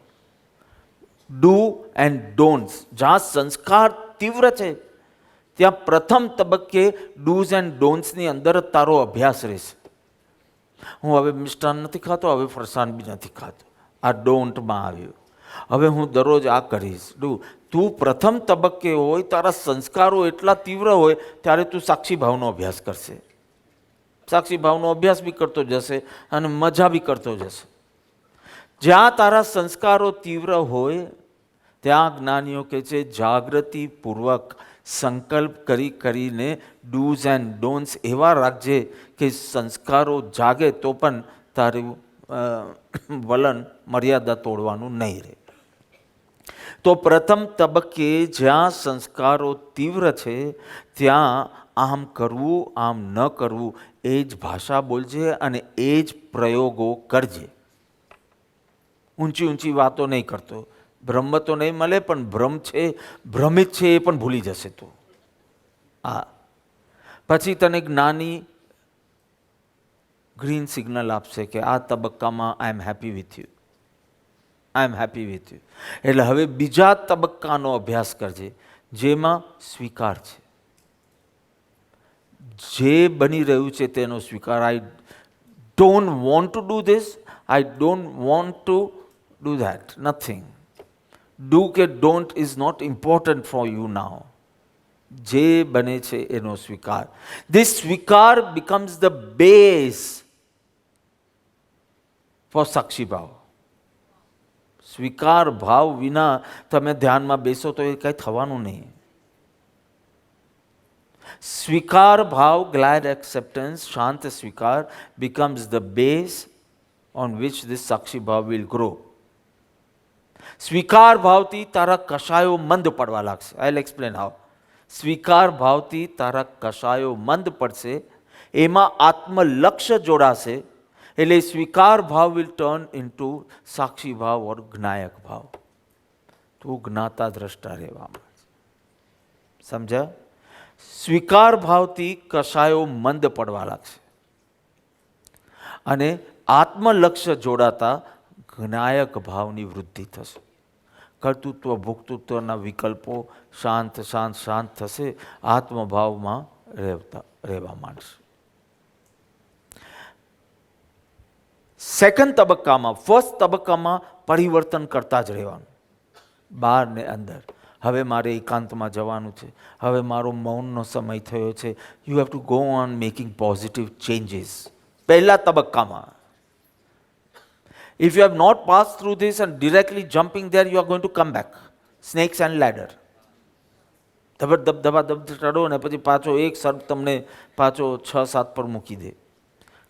Do and don'ts. જ્યાં સંસ્કાર તીવ્ર છે ત્યાં પ્રથમ તબક્કે ડૂઝ એન્ડ ડોન્ટ્સની અંદર જ તારો અભ્યાસ રહેશે. હું હવે મિષ્ટાન નથી ખાતો, હવે ફરસાણ બી નથી ખાતો, આ ડોન્ટમાં આવ્યું. હવે હું દરરોજ આ કરીશ. ડુ. તું પ્રથમ તબક્કે હોય, તારા સંસ્કારો એટલા તીવ્ર હોય ત્યારે તું સાક્ષી ભાવનો અભ્યાસ કરશે. સાક્ષી ભાવનો અભ્યાસ બી કરતો જશે અને મજા બી કરતો જશે. જ્યાં તારા સંસ્કારો તીવ્ર હોય ત્યાં જ્ઞાનીઓ કહે છે જાગૃતિપૂર્વક સંકલ્પ કરીને ડૂઝ એન્ડ ડોન્ટ્સ એવા રાખજે કે સંસ્કારો જાગે તો પણ તારું વલણ મર્યાદા તોડવાનું નહીં રહે. તો પ્રથમ તબક્કે જ્યાં સંસ્કારો તીવ્ર છે ત્યાં આમ કરવું આમ ન કરવું એ જ ભાષા બોલજે અને એ જ પ્રયોગો કરજે. ઊંચી ઊંચી વાતો નહીં કરતો. બ્રહ્મ તો નહીં મળે પણ ભ્રમ છે, ભ્રમિત છે એ પણ ભૂલી જશે તું. હા, પછી તને જ્ઞાની ગ્રીન સિગ્નલ આપશે કે આ તબક્કામાં I am happy with you, I am happy with you. એટલે હવે બીજા તબક્કાનો અભ્યાસ કરજે જેમાં સ્વીકાર છે. જે બની રહ્યું છે તેનો સ્વીકાર. I don't want to do this, I don't want to do that, nothing. Do કે don't is not important for you now. જે બને છે એનો સ્વીકાર. ધીસ સ્વીકાર બિકમ્સ ધ બેઝ ફોર સાક્ષી ભાવ. સ્વીકાર ભાવ વિના તમે ધ્યાનમાં બેસો તો એ કંઈ થવાનું નહીં. સ્વીકાર ભાવ, glad acceptance, શાંત સ્વીકાર becomes the base on which this સાક્ષી ભાવ will grow. સ્વીકાર ભાવથી તારા કષાયો મંદ પડવા લાગશે. I'll explain how. સ્વીકાર ભાવથી તારા કષાયો મંદ પડશે, એમાં આત્મલક્ષ્ય જોડાશે, એટલે સ્વીકાર ભાવ will turn into સાક્ષી ભાવ or જ્ઞાયક ભાવ. તું જ્ઞાતા દ્રષ્ટા રહેવા માંડશે. સમજ્યા? સ્વીકાર ભાવથી કષાયો મંદ પડવા લાગશે અને આત્મલક્ષ્ય જોડાતા જ્ઞાયક ભાવની વૃદ્ધિ થશે. કર્તૃત્વ ભોક્તૃત્વના વિકલ્પો શાંત શાંત શાંત થશે, આત્મભાવમાં રહેવા માંડશે. સેકન્ડ તબક્કામાં, ફર્સ્ટ તબક્કામાં પરિવર્તન કરતા જ રહેવાનું, બહાર ને અંદર. હવે મારે એકાંતમાં જવાનું છે, હવે મારો મૌનનો સમય થયો છે. You have to go on making positive changes. પહેલા તબક્કામાં if you have not passed through this and directly jumping there, you are going to come back. Snakes and ladder. ધબ ચડો ને પછી પાછો એક સર્પ તમને પાછો 6-7 પર મૂકી દે.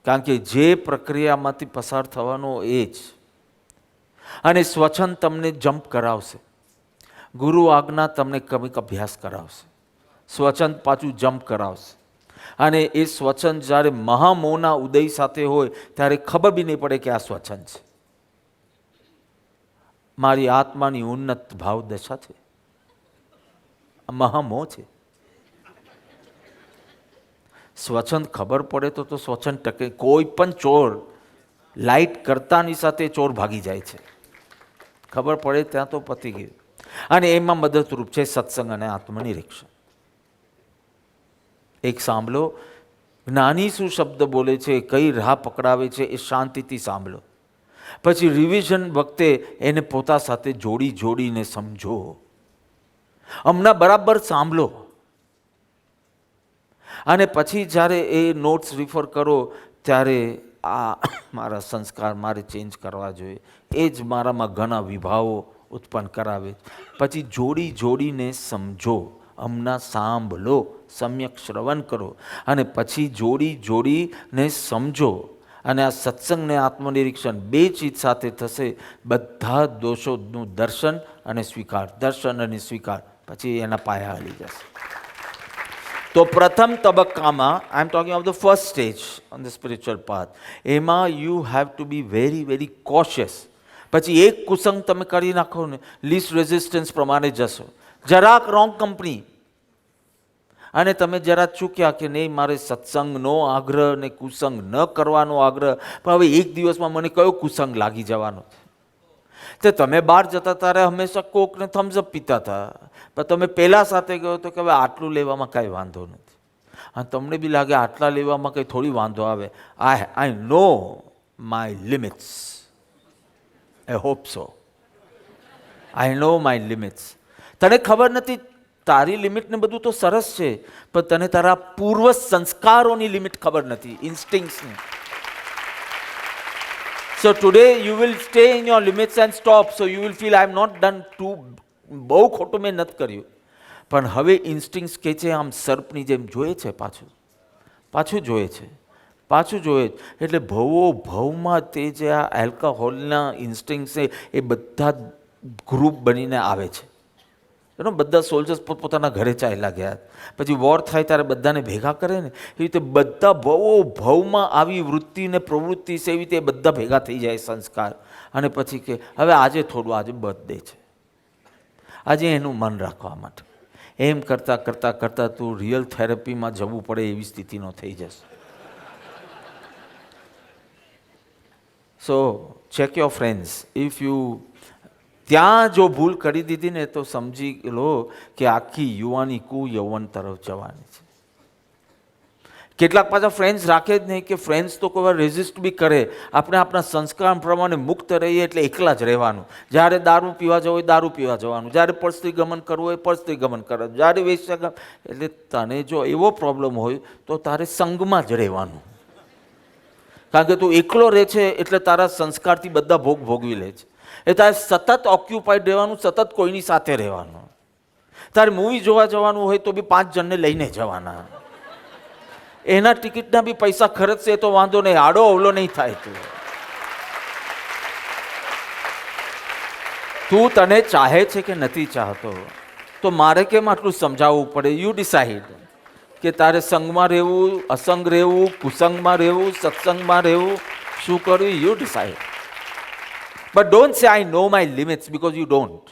કારણ કે જે પ્રક્રિયામાંથી પસાર થવાનો એ જ. અને સ્વચ્છંદ તમને જમ્પ કરાવશે, ગુરુ આજ્ઞા તમને કમિક અભ્યાસ કરાવશે, સ્વચ્છંદ પાછું જમ્પ કરાવશે. અને એ સ્વચ્છંદ જ્યારે મહામોહના ઉદય સાથે હોય ત્યારે ખબર બી નહીં પડે કે આ સ્વચ્છંદ છે. મારી આત્માની ઉન્નત ભાવ દશા છે, મહામોહ છે. સ્વચ્છંદ ખબર પડે તો સ્વચ્છંદ ટકે. કોઈ પણ ચોર લાઇટ કરતાની સાથે ચોર ભાગી જાય છે. ખબર પડે ત્યાં તો પતી ગયું. અને એમાં મદદરૂપ છે સત્સંગ અને આત્મનિરીક્ષણ. એક સાંભળો, જ્ઞાની શું શબ્દ બોલે છે, કઈ રાહ પકડાવે છે, એ શાંતિથી સાંભળો. પછી રિવિઝન વખતે એને પોતા સાથે જોડીને સમજો. હમણાં બરાબર સાંભળો અને પછી જ્યારે એ નોટ્સ રિફર કરો ત્યારે આ મારા સંસ્કાર મારે ચેન્જ કરવા જોઈએ, એ જ મારામાં ઘણા વિભાવો ઉત્પન્ન કરાવે. પછી જોડીને સમજો, હમણાં સાંભળો, સમ્યક શ્રવણ કરો અને પછી જોડીને સમજો. અને આ સત્સંગ ને આત્મનિરીક્ષણ બે ચીજ સાથે થશે. બધા દોષોનું દર્શન અને સ્વીકાર, દર્શન અને સ્વીકાર, પછી એના પાયા હલી જશે. તો પ્રથમ તબક્કામાં, I am talking of the first stage on the spiritual path, એમાં you have to be very very cautious. પછી એક કુસંગ તમે કરી નાખો ને, લીસ્ટ રેઝિસ્ટન્સ પ્રમાણે જશો. જરાક રોંગ કંપની અને તમે જરા ચૂક્યા કે નહીં, મારે સત્સંગનો આગ્રહ ને કુસંગ ન કરવાનો આગ્રહ, પણ હવે એક દિવસમાં મને કયો કુસંગ લાગી જવાનો છે. તો તમે બહાર જતા ત્યારે હંમેશા કોક ને થમ્સઅપ પીતા હતા, પણ તમે પહેલાં સાથે ગયો તો કે હવે આટલું લેવામાં કાંઈ વાંધો નથી. અને તમને બી લાગે આટલા લેવામાં કંઈ થોડી વાંધો આવે. I know my limits. I hope so. I know my limits. તને ખબર નથી તારી લિમિટને બધું તો સરસ છે, પણ તને તારા પૂર્વ સંસ્કારોની લિમિટ ખબર નથી, ઇન્સ્ટિંક્ટ્સની. So today you will stay in your limits and stop. So you will feel I have not done too, બહુ ખોટું મેં નથી કર્યું. પણ હવે ઇન્સ્ટિંક્ટ્સ કહે છે આમ સર્પની જેમ જોઈએ છે, પાછું જોઈએ છે. એટલે ભવમાં તે જે આ આલ્કોહોલના ઇન્સ્ટિંક્ટ્સ છે એ બધા ગ્રુપ બનીને આવે છે. બધા સોલ્જર્સ પોતાના ઘરે ચાલ્યા ગયા, પછી વોર થાય ત્યારે બધાને ભેગા કરે ને, એવી રીતે બધા ભવમાં આવી વૃત્તિ ને પ્રવૃત્તિ છે, એવી રીતે બધા ભેગા થઈ જાય સંસ્કાર. અને પછી કે હવે આજે બર્થડે છે, આજે એનું મન રાખવા માટે. એમ કરતાં તું રિયલ થેરપીમાં જવું પડે એવી સ્થિતિનો થઈ જશે. So check your friends. If you ત્યાં જો ભૂલ કરી દીધી ને તો સમજી લો કે આખી યુવાની કુયૌવન તરફ જવાની છે. કેટલાક પાછા ફ્રેન્ડ્સ રાખે જ નહીં, કે ફ્રેન્ડ્સ તો કોઈ વાર રેઝિસ્ટ બી કરે. આપણે આપણા સંસ્કાર પ્રમાણે મુક્ત રહીએ એટલે એકલા જ રહેવાનું. જ્યારે દારૂ પીવા જવું હોય દારૂ પીવા જવાનું, જ્યારે પરસ્ત્રી ગમન કરવું હોય પરસ્ત્રી ગમન કરવાનું, જ્યારે વેશ્યાગમ. એટલે તને જો એવો પ્રોબ્લેમ હોય તો તારે સંગમાં જ રહેવાનું, કારણ કે તું એકલો રહે છે એટલે તારા સંસ્કારથી બધા ભોગવી લે છે. એ તારે સતત ઓક્યુપાઈડ રહેવાનું, સતત કોઈની સાથે રહેવાનું. તારે મૂવી જોવા જવાનું હોય તો બી 5 જણને લઈને જવાના. એના ટિકિટના બી પૈસા ખર્ચશે તો વાંધો નહીં, આડો અવલો નહીં થાય. તું તને ચાહે છે કે નથી ચાહતો, તો મારે કેમ આટલું સમજાવવું પડે? યુ ડિસાઇડ કે તારે સંગમાં રહેવું, અસંગ રહેવું, કુસંગમાં રહેવું, સત્સંગમાં રહેવું, શું કરવું, you decide. But don't say I know my limits, because you don't.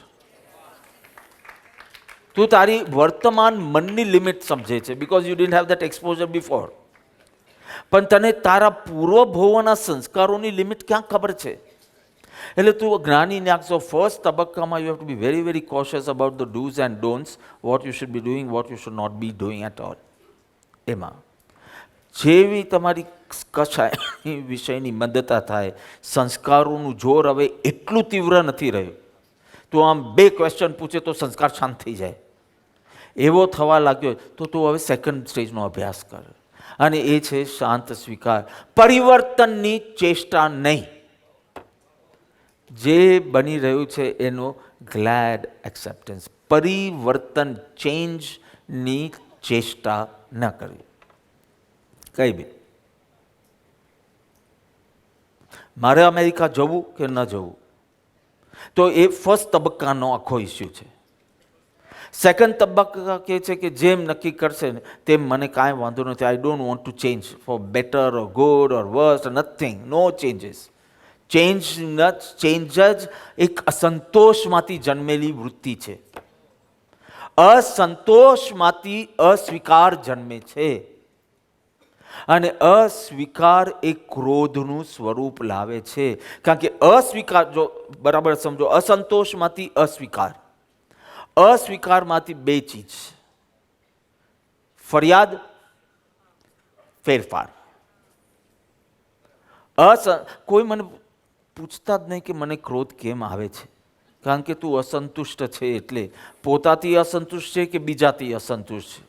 તું તારી વર્તમાન મનની લિમિટ સમજે છે, because you didn't have that exposure before. પણ તને તારા પૂર્વ ભવોના સંસ્કારોની લિમિટ ક્યાં ખબર છે? એટલે તું જ્ઞાનીને આખો ફર્સ્ટ તબક્કામાં you have to be very very cautious about the dos and don'ts, what you should be doing, what you should not be doing at all. એમાં જેવી તમારી કશાય વિષયની મદદતા થાય, સંસ્કારોનું જોર હવે એટલું તીવ્ર નથી રહ્યું. તો આમ 2 ક્વેશ્ચન પૂછે તો સંસ્કાર શાંત થઈ જાય, એવો થવા લાગ્યો તો તું હવે સેકન્ડ સ્ટેજનો અભ્યાસ કર. અને એ છે શાંત સ્વીકાર, પરિવર્તનની ચેષ્ટા નહીં. જે બની રહ્યું છે એનો ગ્લેડ એક્સેપ્ટન્સ. પરિવર્તન, ચેન્જની ચેષ્ટા ન કરવી કઈ બી. મારે અમેરિકા જવું કે ન જવું, તો એ ફર્સ્ટ તબક્કાનો આખો ઇસ્યુ છે. સેકન્ડ તબક્કા કહે છે કે જેમ નક્કી કરશે ને તેમ મને કાંઈ વાંધો નથી. I don't want to change for better or good or worse, nothing, no changes. Change જ એક અસંતોષમાંથી જન્મેલી વૃત્તિ છે. અસંતોષમાંથી અસ્વીકાર જન્મે છે, અને અસ્વીકાર એ ક્રોધનું સ્વરૂપ લાવે છે. કારણ કે અસ્વીકાર, જો બરાબર સમજો, અસંતોષમાંથી અસ્વીકાર, અસ્વીકારમાંથી 2 ચીજ, ફરિયાદ, ફેરફાર. કોઈ મને પૂછતા જ નહીં કે મને ક્રોધ કેમ આવે છે, કારણ કે તું અસંતુષ્ટ છે. એટલે પોતાથી અસંતુષ્ટ છે કે બીજાથી અસંતુષ્ટ છે?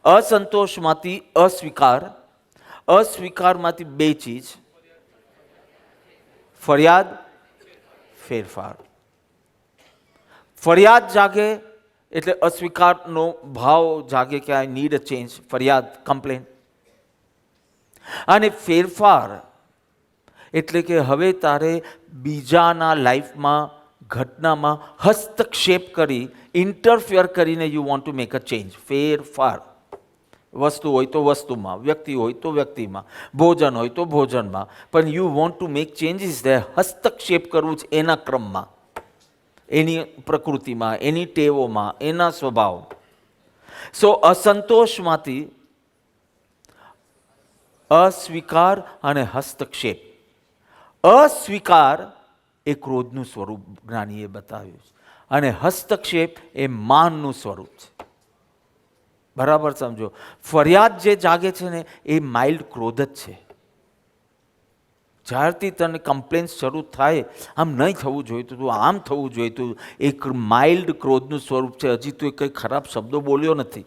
અસંતોષમાંથી અસ્વીકાર, અસ્વીકારમાંથી બે ચીજ, ફરિયાદ, ફેરફાર. ફરિયાદ જાગે એટલે અસ્વીકારનો ભાવ જાગે કે આઈ નીડ અ ચેન્જ, ફરિયાદ, કમ્પ્લેન. અને ફેરફાર એટલે કે હવે તારે બીજાના લાઈફમાં, ઘટનામાં હસ્તક્ષેપ કરી, ઇન્ટરફિયર કરીને you want to make a change. ફેરફાર. વસ્તુ હોય તો વસ્તુમાં, વ્યક્તિ હોય તો વ્યક્તિમાં, ભોજન હોય તો ભોજનમાં, પણ you want to make changes there. હસ્તક્ષેપ કરવું છે એના ક્રમમાં, એની પ્રકૃતિમાં, એની ટેવોમાં, એના સ્વભાવ. સો અસંતોષમાંથી અસ્વીકાર અને હસ્તક્ષેપ. અસ્વીકાર એ ક્રોધનું સ્વરૂપ જ્ઞાનીએ બતાવ્યું છે, અને હસ્તક્ષેપ એ માનનું સ્વરૂપ છે. બરાબર સમજો. ફરિયાદ જે જાગે છે ને એ માઇલ્ડ ક્રોધ જ છે. જ્યારથી તને કમ્પ્લેન્સ શરૂ થાય, આમ નહીં થવું જોઈતું હતું, આમ થવું જોઈતું, એક માઇલ્ડ ક્રોધનું સ્વરૂપ છે. હજી તો કંઈ ખરાબ શબ્દો બોલ્યો નથી,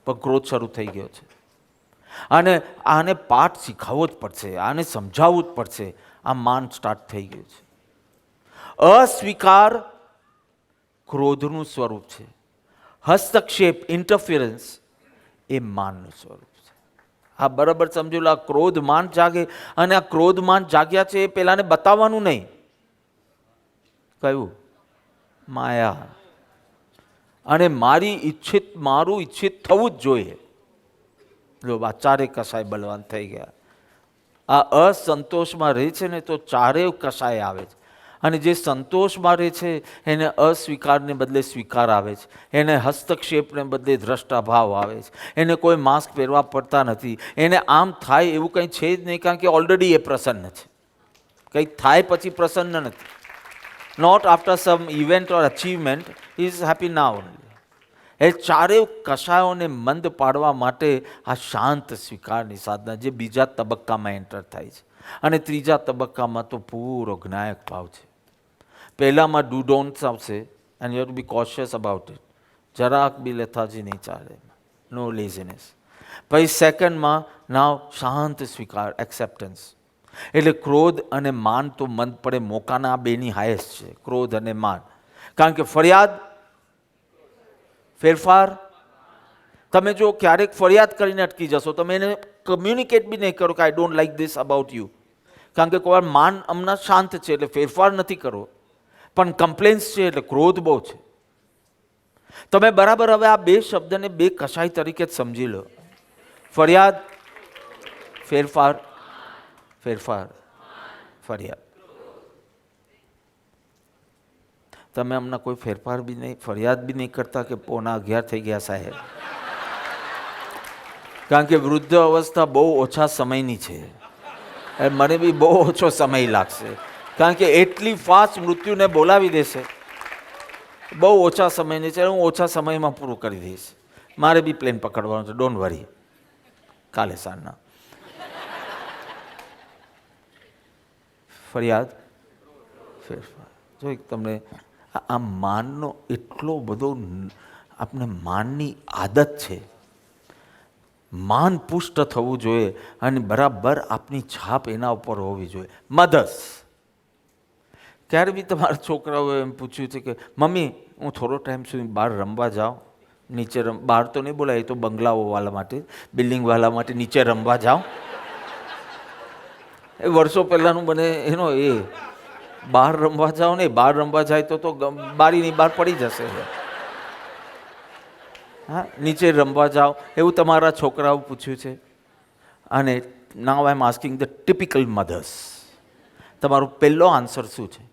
પણ ક્રોધ શરૂ થઈ ગયો છે. અને આને પાઠ શીખવવો જ પડશે, આને સમજાવવું જ પડશે. આ માન સ્ટાર્ટ થઈ ગયું છે. અસ્વીકાર ક્રોધનું સ્વરૂપ છે, હસ્તક્ષેપ, ઇન્ટરફિયરન્સ એ માનનું સ્વરૂપ છે. આ બરાબર સમજો. આ ક્રોધ માન જાગે, અને આ ક્રોધ માન જાગ્યા છે એ પેલાને બતાવવાનું નહીં. કયું? માયા. અને મારું ઈચ્છિત થવું જ જોઈએ. જો આ ચારે કસાય બલવાન થઈ ગયા. આ અસંતોષમાં રહે છે ને તો ચારેય કસાય આવે છે. અને જે સંતોષમાં રહે છે એને અસ્વીકારને બદલે સ્વીકાર આવે છે, એને હસ્તક્ષેપને બદલે દ્રષ્ટાભાવ આવે છે, એને કોઈ માસ્ક પહેરવા પડતા નથી, એને આમ થાય એવું કંઈ છે જ નહીં, કારણ કે ઓલરેડી એ પ્રસન્ન છે. કંઈક થાય પછી પ્રસન્ન નથી. Not after some event or achievement, is happy now only. એ ચારેય કશાયોને મંદ પાડવા માટે આ શાંત સ્વીકારની સાધના, જે બીજા તબક્કામાં એન્ટર થાય છે. અને ત્રીજા તબક્કામાં તો પૂરો જ્ઞાયક ભાવ છે. પહેલામાં ડુ ડોન્ટ્સ આવશે, and you have to B cautious about it. જરાક બી લેથાજી નહીં ચાલે, નો લેઝીનેસ. પછી સેકન્ડમાં નાવ શાંત સ્વીકાર, એક્સેપ્ટન્સ. એટલે ક્રોધ અને માન તો મંદ પડે, મોકાના બેની હાઈએસ્ટ છે, ક્રોધ અને માન. કારણ કે ફરિયાદ, ફેરફાર. તમે જો ક્યારેક ફરિયાદ કરીને અટકી જશો, તમે એને કમ્યુનિકેટ બી નહીં કરો કે I don't like this about you, કારણ કે કોઈ વાર માન હમણાં શાંત છે એટલે ફેરફાર નથી કરવો, પણ કમ્પ્લેન્સ છે એટલે ક્રોધ બહુ છે. તમે બરાબર હવે આ બે શબ્દને બે કસાઈ તરીકે જ સમજી લો. ફરિયાદ, ફેરફાર, ફેરફાર, ફરિયાદ. તમે હમણાં કોઈ ફેરફાર બી નહીં, ફરિયાદ બી નહીં કરતા કે પોણા 11 થઈ ગયા સાહેબ, કારણ કે વૃદ્ધ અવસ્થા બહુ ઓછા સમયની છે. મને બી બહુ ઓછો સમય લાગશે, કારણ કે એટલી ફાસ્ટ મૃત્યુને બોલાવી દેશે. બહુ ઓછા સમયની છે, હું ઓછા સમયમાં પૂરું કરી દઈશ. મારે બી પ્લેન પકડવાનું છે, ડોન્ટ વરી, કાલે સાંજના. ફરિયાદ, ફેરફાર. જો તમને આ માનનો એટલો બધો, આપણે માનની આદત છે. માન પુષ્ટ થવું જોઈએ અને બરાબર આપની છાપ એના ઉપર હોવી જોઈએ. મધર્સ, ક્યારે બી તમારા છોકરાઓએ એમ પૂછ્યું છે કે મમ્મી હું થોડો ટાઈમ સુધી બહાર રમવા જાઉં, નીચે બહાર તો નહીં બોલાય, એ તો બંગલાઓવાળા માટે, બિલ્ડિંગવાળા માટે, નીચે રમવા જાઉં? એ વર્ષો પહેલાંનું બને એનો એ બહાર રમવા જાઓ ને, બહાર રમવા જાય તો બારીની બહાર પડી જશે. હા, નીચે રમવા જાઓ એવું તમારા છોકરાઓ પૂછ્યું છે. અને નાઉ આઈ એમ આસ્કિંગ ધ ટિપિકલ મધર્સ, તમારો પહેલો આન્સર શું છે?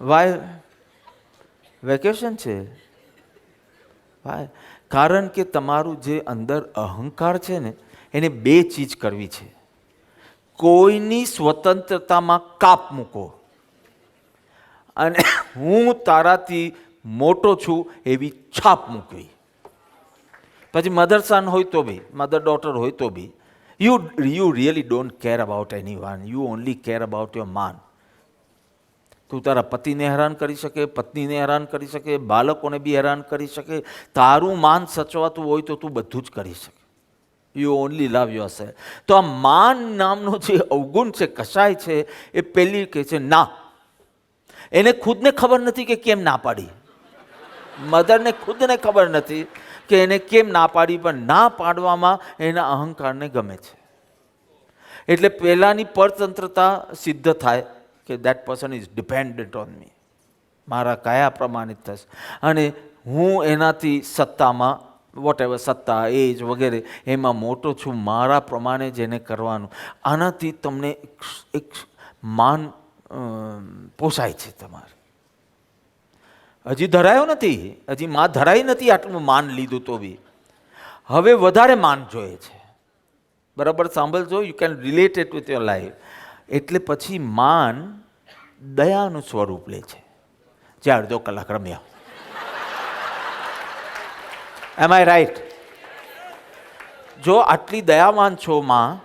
વાય? વેકેશન છે. વાય? કારણ કે તમારું જે અંદર અહંકાર છે ને, એને બે ચીજ કરવી છે. કોઈની સ્વતંત્રતામાં કાપ મૂકો, અને હું તારાથી મોટો છું એવી છાપ મૂકવી. પછી મધર સન હોય તો બી, મધર ડોટર હોય તો બી, You really don't care about anyone. You only care about your man. તું તારા પતિને હેરાન કરી શકે, પત્નીને હેરાન કરી શકે, બાળકોને બી હેરાન કરી શકે. તારું માન સચવાતું હોય તો તું બધું જ કરી શકે. You only love your self. તો આ માન નામનો જે અવગુણ છે, કસાય છે, એ પેલી કહે છે ના. એને ખુદને ખબર નથી કે કેમ ના પાડી. મધરને ખુદને ખબર નથી કે એને કેમ ના પાડી, પણ ના પાડવામાં એના અહંકારને ગમે છે. એટલે પહેલાંની પરતંત્રતા સિદ્ધ થાય કે that person is dependent on me, મારા કયા પ્રમાણિત થશે, અને હું એનાથી સત્તામાં વોટ એવર સત્તા, એજ વગેરે એમાં મોટો છું, મારા પ્રમાણે જ એને કરવાનું. આનાથી તમને એક માન પોસાય છે તમારે. હજી ધરાયો નથી, હજી માં ધરાઈ નથી, આટલું માન લીધું તો બી હવે વધારે માન જોઈએ છે. બરાબર સાંભળજો, you can relate it with your life. એટલે પછી માન દયાનું સ્વરૂપ લે છે. જે અડધો કલાક રમ્યા. એમ આઈ રાઈટ? જો આટલી દયાવાન છો માં,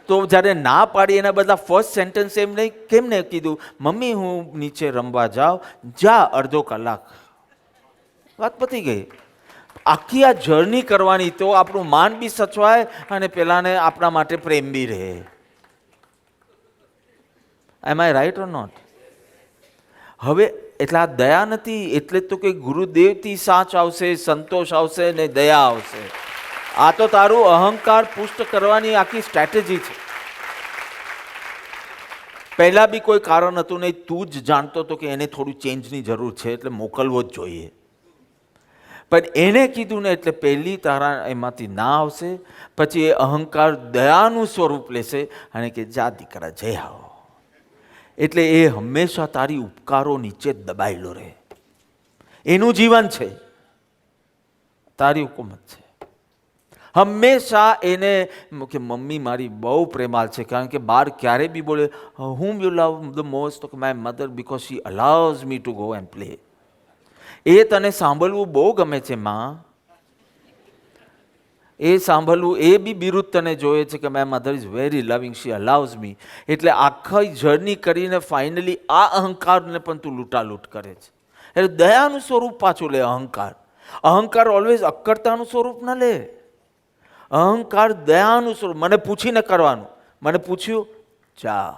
તો જ્યારે ના પાડી એના બદલા ફર્સ્ટ સેન્ટેન્સ એમ નહીં, કેમ ને કીધું મમ્મી હું નીચે રમવા જાઉં, જા અડધો કલાક, વાત પતી ગઈ. આખી આ જર્ની કરવાની તો આપણું માન બી સચવાય અને પેલાને આપણા માટે પ્રેમ બી રહે. એમ આઈ રાઈટ ઓર નોટ? હવે એટલે આ દયા નથી, એટલે તો કે ગુરુદેવથી સાચ આવશે, સંતોષ આવશે ને દયા આવશે. આ તો તારું અહંકાર પુષ્ટ કરવાની આખી સ્ટ્રેટેજી છે. પહેલા બી કોઈ કારણ હતું નહીં, તું જ જાણતો હતો કે એને થોડું ચેન્જની જરૂર છે એટલે મોકલવો જ જોઈએ. પણ એને કીધું ને એટલે પહેલી તારા એમાંથી ના આવશે, પછી એ અહંકાર દયાનું સ્વરૂપ લેશે અને કે જા દીકરા જય આવો. એટલે એ હંમેશા તારી ઉપકારો નીચે જ દબાયેલો રહે. એનું જીવન છે, તારી હુકુમત છે. હંમેશા એને કે મમ્મી મારી બહુ પ્રેમાળ છે, કારણ કે બહાર ક્યારે બી બોલે whom you love the most, તો my mother, because she allows me to go and play. એ તને સાંભળવું બહુ ગમે છે માં, એ સાંભળવું, એ બી બિરુદ તને જોઈએ છે કે માય મધર ઇઝ વેરી લવિંગ, શી અલાઉઝ મી. એટલે આખી જર્ની કરીને ફાઇનલી આ અહંકારને પણ તું લૂંટાલૂંટ કરે છે. એટલે દયાનું સ્વરૂપ પાછું લે અહંકાર. અહંકાર ઓલવેઝ અક્કડતાનું સ્વરૂપ ન લે. અહંકાર દયાનું સ્વરૂપ. મને પૂછીને કરવાનું, મને પૂછ્યું ચા.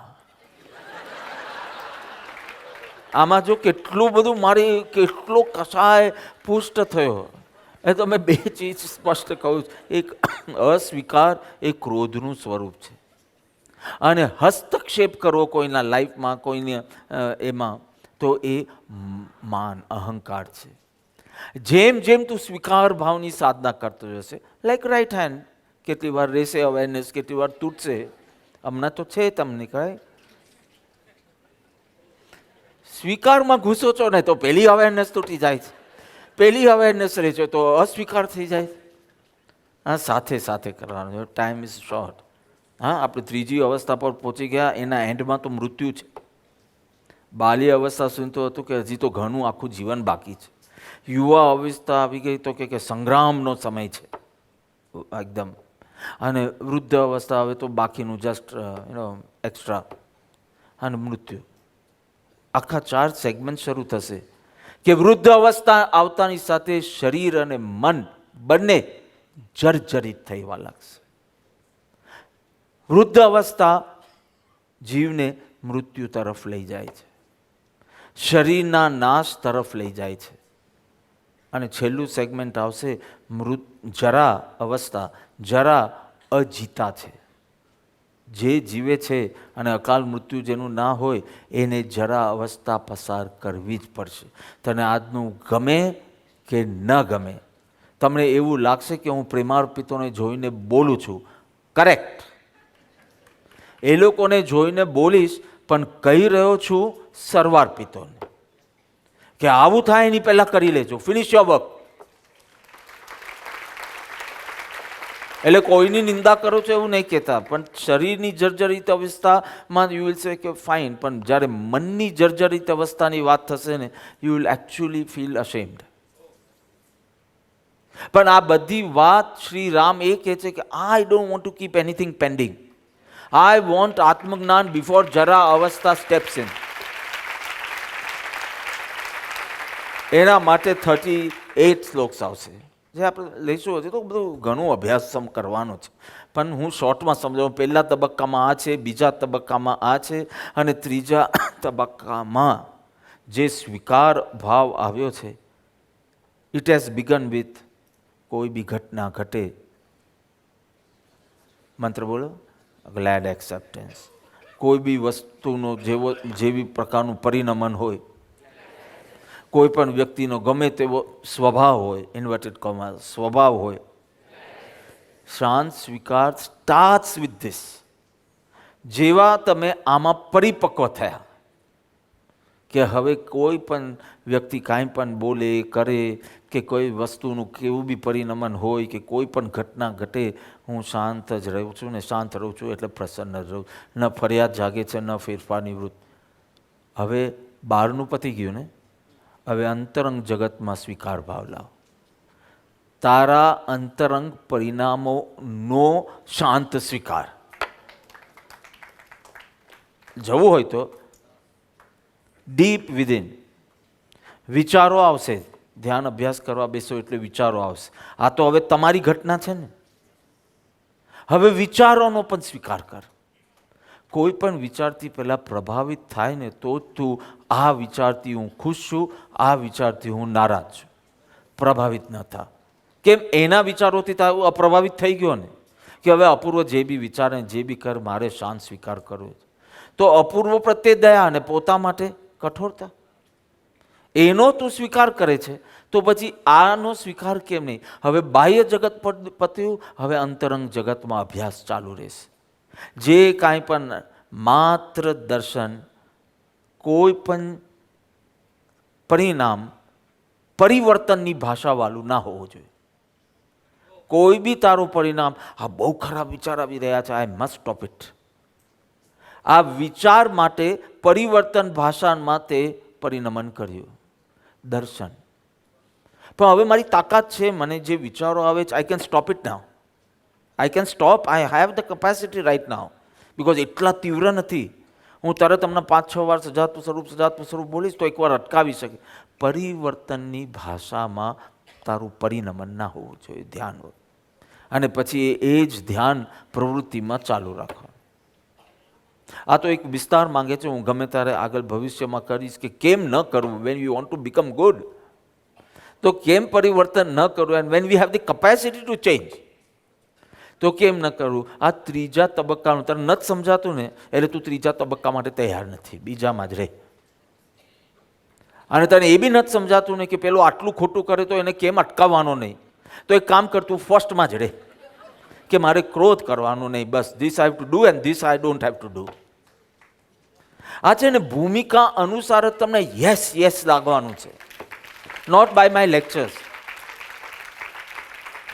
આમાં જો કેટલું બધું મારી કેટલો કસાય પુષ્ટ થયો. એ તો મેં બે ચીજ સ્પષ્ટ કહું છું. એક અસ્વીકાર એ ક્રોધનું સ્વરૂપ છે, અને હસ્તક્ષેપ કરવો કોઈના લાઈફમાં, કોઈને એમાં, તો એ માન અહંકાર છે. જેમ જેમ તું સ્વીકાર ભાવની સાધના કરતો જશે, લાઈક રાઈટ હેન્ડ, કેટલી વાર રહેશે અવેરનેસ, કેટલી વાર તૂટશે. હમણાં તો છે તમને કહે, સ્વીકારમાં ઘૂસો છો ને તો પેલી અવેરનેસ તૂટી જાય છે, પેલી અવેરનેસ રહે છે તો અસ્વીકાર થઈ જાય. હા, સાથે સાથે કરવાનું. Time is short. હા, આપણે ત્રીજી અવસ્થા પર પહોંચી ગયા, એના એન્ડમાં તો મૃત્યુ છે. બાલ્ય અવસ્થા સુધી તો હતું કે હજી તો ઘણું આખું જીવન બાકી છે. યુવા અવસ્થા આવી ગઈ તો કે સંગ્રામનો સમય છે એકદમ. અને વૃદ્ધ અવસ્થા આવે તો બાકીનું જસ્ટ એક્સ્ટ્રા. અને મૃત્યુ. આખા 4 સેગમેન્ટ શરૂ થશે કે વૃદ્ધ અવસ્થા આવતાની સાથે શરીર અને મન બંને જર્જરિત થવા લાગશે. વૃદ્ધ અવસ્થા જીવને મૃત્યુ તરફ લઈ જાય છે, શરીરના નાશ તરફ લઈ જાય છે. અને છેલ્લું સેગમેન્ટ આવશે જરા અવસ્થા. જરા અજીતા છે, જે જીવે છે અને અકાલ મૃત્યુ જેનું ના હોય એને જરા અવસ્થા પસાર કરવી જ પડશે. તને આજનું ગમે કે ન ગમે, તમને એવું લાગશે કે હું પ્રેમાર્પિતોને જોઈને બોલું છું, કરેક્ટ, એ લોકોને જોઈને બોલીશ, પણ કહી રહ્યો છું સર્વાર્પિતોને કે આવું થાય એની પહેલાં કરી લેજો, ફિનિશ યોર વર્ક. એટલે કોઈની નિંદા કરો છો એવું નહીં કહેતા, પણ શરીરની જર્જરિત અવસ્થામાં યુ વિલ સે કે ફાઇન, પણ જ્યારે મનની જર્જરિત અવસ્થાની વાત થશે ને, યુ વિલ એકચ્યુઅલી ફીલ અશેમ્ડ. પણ આ બધી વાત શ્રી રામ એ કહે છે કે I don't want to keep anything pending. I want આત્મજ્ઞાન બિફોર જરા અવસ્થા સ્ટેપ્સ ઇન. એના માટે 38 શ્લોક્સ આવશે જે આપણે લઈશું. હજી તો બધું ઘણું અભ્યાસ કરવાનો છે, પણ હું શોર્ટમાં સમજાવું. પહેલા તબક્કામાં આ છે, બીજા તબક્કામાં આ છે, અને ત્રીજા તબક્કામાં જે સ્વીકાર ભાવ આવ્યો છે, ઇટ હેઝ બિગન વિથ કોઈ બી ઘટના ઘટે, મંત્ર બોલો, ગ્લેડ એક્સેપ્ટન્સ. કોઈ બી વસ્તુનો જેવી પ્રકારનું પરિણમન હોય, કોઈ પણ વ્યક્તિનો ગમે તેવો સ્વભાવ હોય, ઇન્વર્ટેડ કોમા સ્વભાવ હોય, શાંત સ્વીકાર સ્ટાર્ટ્સ વિથ ધીસ. જેવા તમે આમાં પરિપક્વ થયા કે હવે કોઈ પણ વ્યક્તિ કાંઈ પણ બોલે કરે કે કોઈ વસ્તુનું કેવું બી પરિણમન હોય કે કોઈ પણ ઘટના ઘટે, હું શાંત જ રહું છું ને શાંત રહું છું એટલે પ્રસન્ન જ રહું. ન ફરિયાદ જાગે છે, ન ફેરફાર નિવૃત્ત. હવે બહારનું પતી ગયું ને, હવે અંતરંગ જગતમાં સ્વીકાર ભાવ લાવ. તારા અંતરંગ પરિણામોનો શાંત સ્વીકાર. જવું હોય તો ડીપ વિધિન વિચારો આવશે. ધ્યાન અભ્યાસ કરવા બેસો એટલે વિચારો આવશે. આ તો હવે તમારી ઘટના છે ને. હવે વિચારોનો પણ સ્વીકાર કર. કોઈ પણ વિચારથી પહેલાં પ્રભાવિત થાય ને તો તું આ વિચારથી હું ખુશ છું, આ વિચારથી હું નારાજ છું. પ્રભાવિત ન થા. કેમ? એના વિચારોથી તું અપ્રભાવિત થઈ ગયો ને, કે હવે અપૂર્વ જે બી વિચારે જે બી કર મારે શાંત સ્વીકાર કરવો છે. તો અપૂર્વ પ્રત્યે દયા અને પોતા માટે કઠોરતા, એનો તું સ્વીકાર કરે છે તો પછી આનો સ્વીકાર કેમ નહીં? હવે બાહ્ય જગત પત્યું, હવે અંતરંગ જગતમાં અભ્યાસ ચાલુ રહેશે. જે કાંઈ પણ માત્ર દર્શન, કોઈ પણ પરિણામ પરિવર્તનની ભાષાવાળું ના હોવું જોઈએ. કોઈ બી તારું પરિણામ, આ બહુ ખરાબ વિચાર આવી રહ્યા છે, આઈ મસ્ટ સ્ટોપ ઇટ. આ વિચાર માટે પરિવર્તન ભાષામાં તે પરિણમન કર્યું દર્શન. પણ હવે મારી તાકાત છે, મને જે વિચારો આવે છે, I can stop it now. I can stop, I have the capacity right now. Because એટલા તીવ્ર નથી. હું તરત તમને 5-6 વાર સજાતું સ્વરૂપ બોલીશ તો એકવાર અટકાવી શકે. પરિવર્તનની ભાષામાં તારું પરિણમન ના હોવું જોઈએ, ધ્યાન હોય. અને પછી એ જ ધ્યાન પ્રવૃત્તિમાં ચાલુ રાખો. આ તો એક વિસ્તાર માંગે છે. હું ગમે ત્યારે આગળ ભવિષ્યમાં કરીશ કે કેમ ન કરવું. When you want to become good, તો કેમ પરિવર્તન ન કરવું, and when we have the capacity to change, તો કેમ ન કરવું. આ ત્રીજા તબક્કાનું તને નથી સમજાતું ને, એટલે તું ત્રીજા તબક્કા માટે તૈયાર નથી, બીજામાં જ રહે. અને તને એ બી નથી સમજાતું ને કે પેલો આટલું ખોટું કરે તો એને કેમ અટકાવવાનો નહીં, તો એક કામ કર, તું ફર્સ્ટમાં જ રહે કે મારે ક્રોધ કરવાનો નહીં, બસ this I have to do and this I don't have to do. આ છે ને ભૂમિકા અનુસાર જ તમને યસ લાગવાનું છે, નોટ બાય માય લેક્ચર્સ.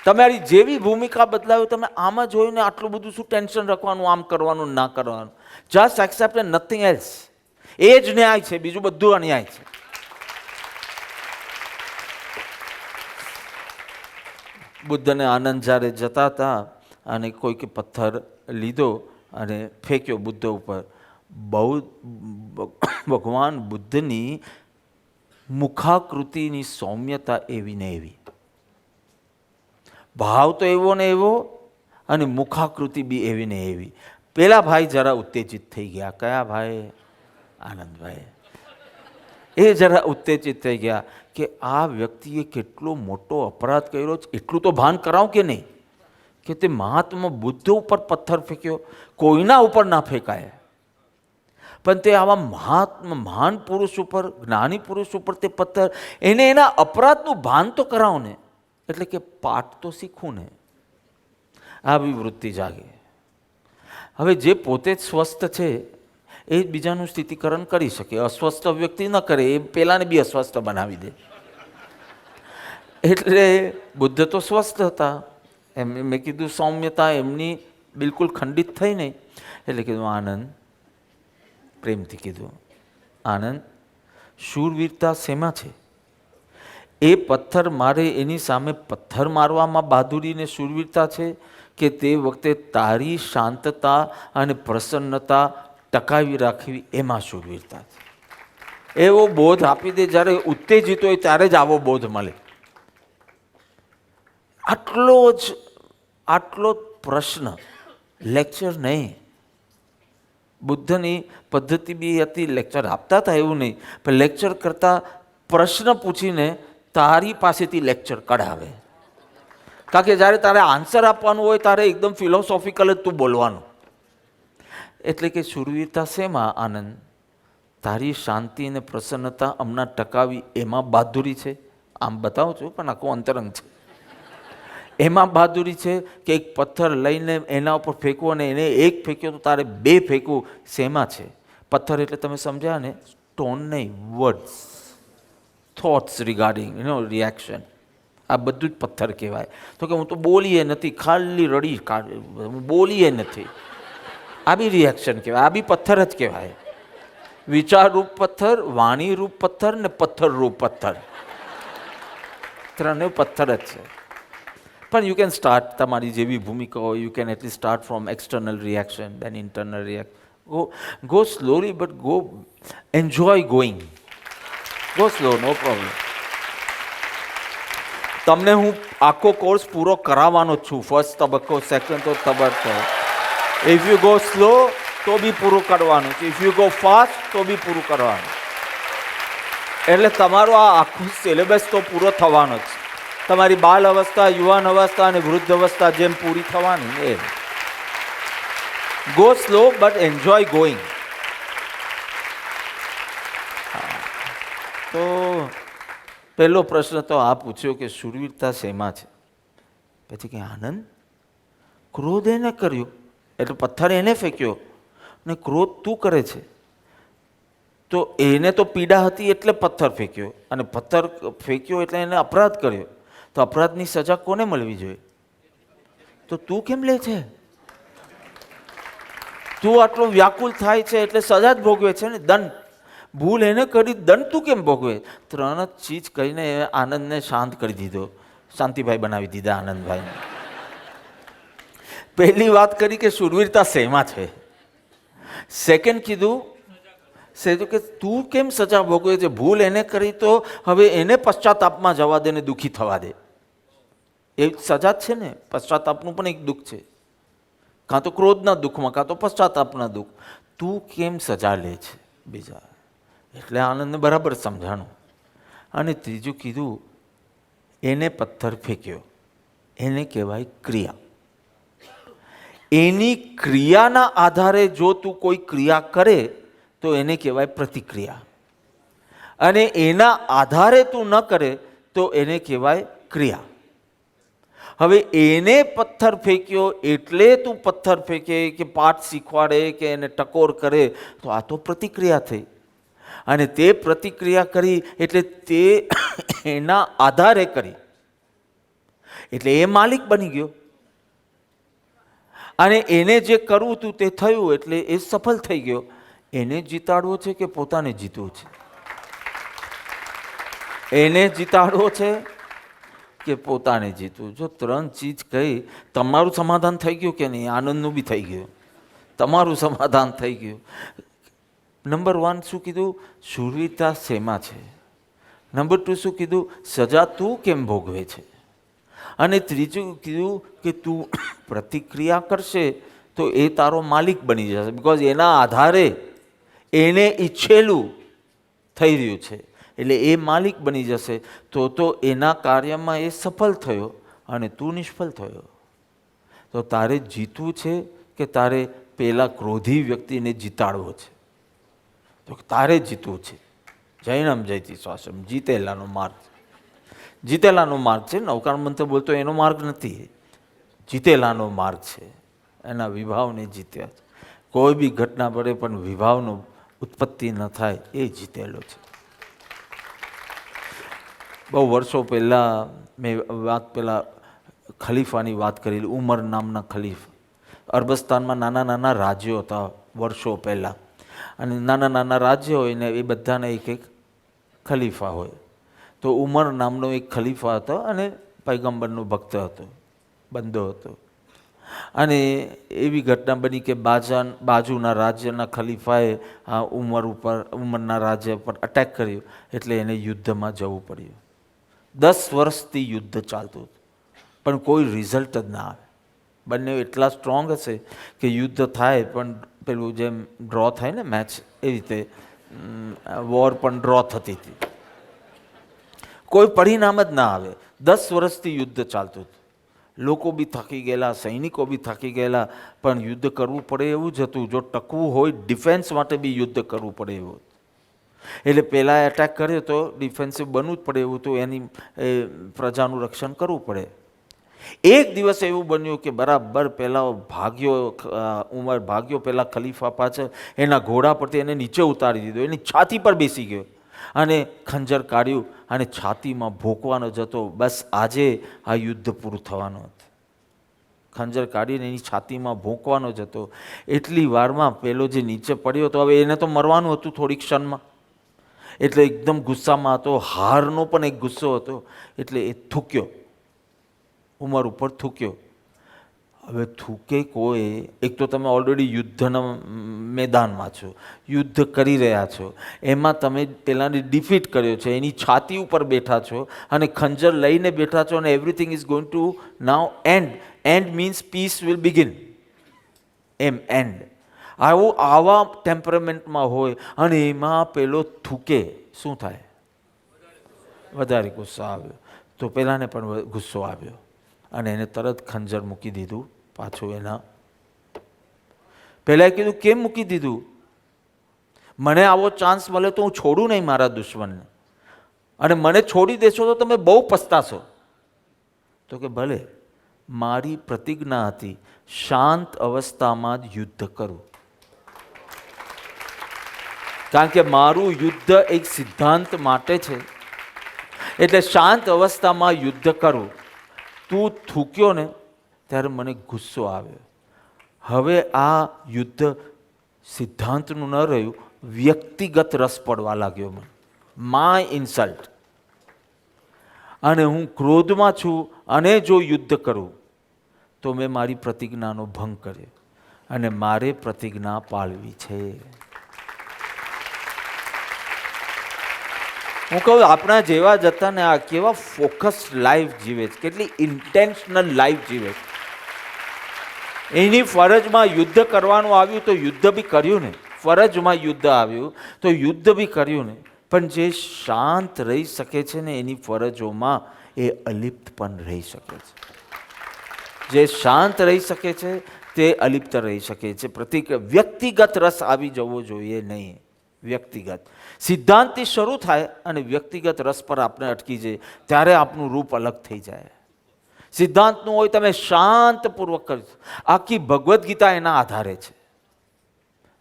તમારી જેવી ભૂમિકા બદલાવે, તમે આમાં જોઈને આટલું બધું શું ટેન્શન રાખવાનું, આમ કરવાનું ના કરવાનું. Just accept and nothing else. એ જ ન્યાય છે, બીજું બધું અન્યાય છે. બુદ્ધને આનંદ જ્યારે જતા હતા અને કોઈકે પથ્થર લીધો અને ફેંક્યો બુદ્ધ ઉપર, ભગવાન બુદ્ધની મુખાકૃતિની સૌમ્યતા એવી ને એવી, ભાવ તો એવો ને એવો, અને મુખાકૃતિ બી એવી ને એવી. પેલા ભાઈ જરા ઉત્તેજિત થઈ ગયા. કયા ભાઈ? આનંદભાઈ. એ જરા ઉત્તેજિત થઈ ગયા કે આ વ્યક્તિએ કેટલો મોટો અપરાધ કર્યો છે, એટલું તો ભાન કરાવ કે નહીં, કે તે મહાત્મા બુદ્ધ ઉપર પથ્થર ફેંક્યો. કોઈના ઉપર ના ફેંકાય, પણ તે આવા મહાન પુરુષ ઉપર, જ્ઞાની પુરુષ ઉપર તે પથ્થર, એને એના અપરાધનું ભાન તો કરાવો ને, એટલે કે પાઠ તો શીખવું ને. આવી વૃત્તિ જાગે. હવે જે પોતે જ સ્વસ્થ છે એ જ બીજાનું સ્થિતિકરણ કરી શકે. અસ્વસ્થ વ્યક્તિ ન કરે, એ પેલાને બી અસ્વસ્થ બનાવી દે. એટલે બુદ્ધ તો સ્વસ્થ હતા, એમ મેં કીધું સૌમ્યતા એમની બિલકુલ ખંડિત થઈ નહીં. એટલે કીધું આનંદ, પ્રેમથી કીધું, આનંદ, શૂરવીરતા શેમાં છે? એ પથ્થર મારે એની સામે પથ્થર મારવામાં બહાદુરીને શૂરવીરતા છે કે તે વખતે તારી શાંતતા અને પ્રસન્નતા ટકાવી રાખવી એમાં શૂરવીરતા છે? એવો બોધ આપી દે, જ્યારે ઉત્તેજિત હોય ત્યારે જ આવો બોધ મળે. આટલો પ્રશ્ન, લેક્ચર નહીં. બુદ્ધની પદ્ધતિ બી હતી, લેક્ચર આપતા હતા એવું નહીં, પણ લેક્ચર કરતાં પ્રશ્ન પૂછીને તારી પાસેથી લેક્ચર કઢાવે. કારણ કે જ્યારે તારે આન્સર આપવાનું હોય ત્યારે એકદમ ફિલોસોફિકલ જ તું બોલવાનું. એટલે કે શૂરવીરતા શેમાં આનંદ? તારી શાંતિ અને પ્રસન્નતા હમણાં ટકાવી એમાં બહાદુરી છે. આમ બતાવું છું પણ આખું અંતરંગ છે. એમાં બહાદુરી છે કે એક પથ્થર લઈને એના ઉપર ફેંકવો અને એને એક ફેંક્યો તો તારે બે ફેંકવું, શેમાં છે? પથ્થર એટલે તમે સમજ્યા ને, સ્ટોન નહીં, વર્ડ્સ, થોટ્સ રિગાર્ડિંગ રિએક્શન. આ બધું જ પથ્થર કહેવાય. તો કે હું તો બોલીએ નથી, ખાલી રડી હું બોલીએ નથી, આ બી રિએક્શન કહેવાય, આ બી પથ્થર જ કહેવાય. વિચાર રૂપ પથ્થર, વાણી રૂપ પથ્થર ને પથ્થર રૂપ પથ્થર, ત્રણે પથ્થર જ છે. પણ યુ કેન સ્ટાર્ટ, તમારી જેવી ભૂમિકા હોય, you can at least start from external reaction, then internal reaction. Go slowly but go, enjoy going, go slow, no problem. તમને હું આખો કોર્સ પૂરો કરાવવાનો જ છું, ફર્સ્ટ તબક્કો, સેકન્ડ તબક્કો. ઇફ યુ ગો સ્લો તો બી પૂરું કરવાનું છે, ઇફ યુ ગો ફાસ્ટ તો બી પૂરું કરવાનું. એટલે તમારો આ આખું સિલેબસ તો પૂરો થવાનો જ. તમારી બાલ અવસ્થા, યુવાન અવસ્થા અને વૃદ્ધ અવસ્થા જેમ પૂરી થવાની એ. Go slow but enjoy going. તો પહેલો પ્રશ્ન તો આ પૂછ્યો કે શૂરવીરતા શેમાં છે? પછી કે આનંદ, ક્રોધ એને કર્યો એટલે પથ્થર એને ફેંક્યો ને ક્રોધ તું કરે છે, તો એને તો પીડા હતી એટલે પથ્થર ફેંક્યો, અને પથ્થર ફેંક્યો એટલે એને અપરાધ કર્યો. તો અપરાધની સજા કોને મળવી જોઈએ? તો તું કેમ લે છે? તું આટલો વ્યાકુલ થાય છે એટલે સજા જ ભોગવે છે ને, દંડ. ભૂલ એને કરી, દંડ તું કેમ ભોગવે? ત્રણ જ ચીજ કહીને આનંદને શાંત કરી દીધો, શાંતિભાઈ બનાવી દીધા આનંદભાઈ. પહેલી વાત કરી કે શૂરવીરતા શેમાં છે. સેકન્ડ કીધું કે તું કેમ સજા ભોગવે છે? ભૂલ એને કરી તો હવે એને પશ્ચાતાપમાં જવા દે ને દુઃખી થવા દે. એ સજા જ છે ને. પશ્ચાતાપનું પણ એક દુઃખ છે, કાં તો ક્રોધના દુઃખમાં, કાં તો પશ્ચાતાપના દુઃખ. તું કેમ સજા લે છે બીજા? એટલે આનંદને બરાબર સમજાણું. અને ત્રીજું કીધું, એને પથ્થર ફેંક્યો, એને કહેવાય ક્રિયા. એની ક્રિયાના આધારે જો તું કોઈ ક્રિયા કરે તો એને કહેવાય પ્રતિક્રિયા, અને એના આધારે તું ન કરે તો એને કહેવાય ક્રિયા. હવે એને પથ્થર ફેંક્યો એટલે તું પથ્થર ફેંકે કે પાઠ શીખવાડે કે એને ટકોર કરે, તો આ તો પ્રતિક્રિયા થઈ. અને તે પ્રતિક્રિયા કરી એટલે તે એના આધારે કરી એટલે એ માલિક બની ગયો. અને એને જે કરવું હતું તે થયું એટલે એ સફળ થઈ ગયો. એને જીતાડવો છે કે પોતાને જીતવું છે? એને જીતાડવો છે કે પોતાને જીતવું? જો ત્રણ ચીજ કહી, તમારું સમાધાન થઈ ગયું કે નહીં? આનંદનું બી થઈ ગયું, તમારું સમાધાન થઈ ગયું. નંબર 1 શું કીધું? શૂરવીરતા શેમાં છે. નંબર 2 શું કીધું? સજા તું કેમ ભોગવે છે. અને ત્રીજું કીધું કે તું પ્રતિક્રિયા કરશે તો એ તારો માલિક બની જશે, બિકોઝ એના આધારે એને ઈચ્છેલું થઈ રહ્યું છે એટલે એ માલિક બની જશે. તો એના કાર્યમાં એ સફળ થયો અને તું નિષ્ફળ થયો. તો તારે જીતવું છે કે તારે પેલા ક્રોધી વ્યક્તિને જીતાડવો છે? તો તારે જીતવું છે. જૈનમ જયતિ શ્વાસમ, જીતેલાનો માર્ગ. જીતેલાનો માર્ગ છે. નવકાર મંત્ર બોલતો એનો માર્ગ નથી, જીતેલાનો માર્ગ છે. એના વિભાવને જીત્યા છે. કોઈ બી ઘટના પડે પણ વિભાવનો ઉત્પત્તિ ન થાય એ જીતેલો છે. બહુ વર્ષો પહેલાં મેં પહેલાં ખલીફાની વાત કરેલી. ઉમર નામના ખલીફા. અરબસ્તાનમાં નાના નાના રાજ્યો હતા વર્ષો પહેલાં, અને નાના નાના રાજ્યો હોય ને એ બધાને એક એક ખલીફા હોય. તો ઉમર નામનો એક ખલીફા હતો અને પૈગંબરનો ભક્ત હતો, બંદો હતો. અને એવી ઘટના બની કે બાજુના રાજ્યના ખલીફાએ આ ઉમરના રાજ્ય પર અટેક કર્યો, એટલે એને યુદ્ધમાં જવું પડ્યું. 10 વર્ષથી યુદ્ધ ચાલતું હતું, પણ કોઈ રિઝલ્ટ જ ના આવે. બંને એટલા સ્ટ્રોંગ હશે કે યુદ્ધ થાય પણ પેલું જેમ ડ્રો થાય ને મેચ, એ રીતે વોર પણ ડ્રો થતી હતી, કોઈ પરિણામ જ ના આવે. 10 વર્ષથી યુદ્ધ ચાલતું હતું. લોકો બી થાકી ગયેલા, સૈનિકો બી થાકી ગયેલા, પણ યુદ્ધ કરવું પડે એવું જ હતું. જો ટકવું હોય ડિફેન્સ માટે બી યુદ્ધ કરવું પડે એવું. એટલે પહેલાં એટેક કર્યો તો ડિફેન્સિવ બનવું જ પડે એવું હતું, એની પ્રજાનું રક્ષણ કરવું પડે. એક દિવસ એવું બન્યું કે બરાબર પહેલાં ઉમર ભાગ્યો પહેલાં ખલીફા પાછળ, એના ઘોડા પરથી એને નીચે ઉતારી દીધો, એની છાતી પર બેસી ગયો અને ખંજર કાઢ્યું અને છાતીમાં ભોંકવાનો જ હતો. બસ આજે આ યુદ્ધ પૂરું થવાનું હતું. ખંજર કાઢીને એની છાતીમાં ભોંકવાનો જ હતો. એટલી વારમાં પેલો જે નીચે પડ્યો હતો, હવે એને તો મરવાનું હતું થોડી ક્ષણમાં, એટલે એકદમ ગુસ્સામાં હતો. હારનો પણ એક ગુસ્સો હતો, એટલે એ થૂક્યો, ઉમર ઉપર થૂક્યો. હવે થૂકે કોઈ, એક તો તમે ઓલરેડી યુદ્ધના મેદાનમાં છો, યુદ્ધ કરી રહ્યા છો, એમાં તમે પેલાને ડિફીટ કર્યો છે, એની છાતી ઉપર બેઠા છો અને ખંજર લઈને બેઠા છો, અને everything is going to now end. End means peace will begin, એમ એન્ડ. આવા ટેમ્પરમેન્ટમાં હોય અને એમાં પેલો થૂકે, શું થાય? વધારે ગુસ્સો આવ્યો. તો પેલાને પણ ગુસ્સો આવ્યો અને એને તરત ખંજર મૂકી દીધું પાછું એના. પહેલાં કીધું કેમ મૂકી દીધું? મને આવો ચાન્સ મળે તો હું છોડું નહીં મારા દુશ્મનને, અને મને છોડી દેશો તો તમે બહુ પસ્તાશો. તો કે ભલે, મારી પ્રતિજ્ઞા હતી શાંત અવસ્થામાં જ યુદ્ધ કરું, કારણ કે મારું યુદ્ધ એક સિદ્ધાંત માટે છે, એટલે શાંત અવસ્થામાં યુદ્ધ કરું. તું થૂક્યો ને ત્યારે મને ગુસ્સો આવ્યો. હવે આ યુદ્ધ સિદ્ધાંતનું ન રહ્યું, વ્યક્તિગત રસ પડવા લાગ્યો મને, માય ઇન્સલ્ટ. અને હું ક્રોધમાં છું, અને જો યુદ્ધ કરું તો મેં મારી પ્રતિજ્ઞાનો ભંગ કર્યો, અને મારે પ્રતિજ્ઞા પાળવી છે. હું કહું આપણા જેવા જ હતા ને, આ કેવા ફોકસ્ડ લાઈફ જીવે છે, કેટલી ઇન્ટેન્શનલ લાઈફ જીવે છે. એની ફરજમાં યુદ્ધ કરવાનું આવ્યું તો યુદ્ધ બી કર્યું ને, ફરજમાં યુદ્ધ આવ્યું તો યુદ્ધ બી કર્યું ને. પણ જે શાંત રહી શકે છે ને એની ફરજોમાં, એ અલિપ્ત પણ રહી શકે છે. જે શાંત રહી શકે છે તે અલિપ્ત રહી શકે છે. વ્યક્તિગત રસ આવી જવો જોઈએ નહીં. વ્યક્તિગત સિદ્ધાંતથી શરૂ થાય અને વ્યક્તિગત રસ પર આપણે અટકી જઈએ ત્યારે આપણું રૂપ અલગ થઈ જાય. સિદ્ધાંતનું હોય તમે શાંતપૂર્વક કરશો. આખી ભગવદ્ ગીતા એના આધારે છે.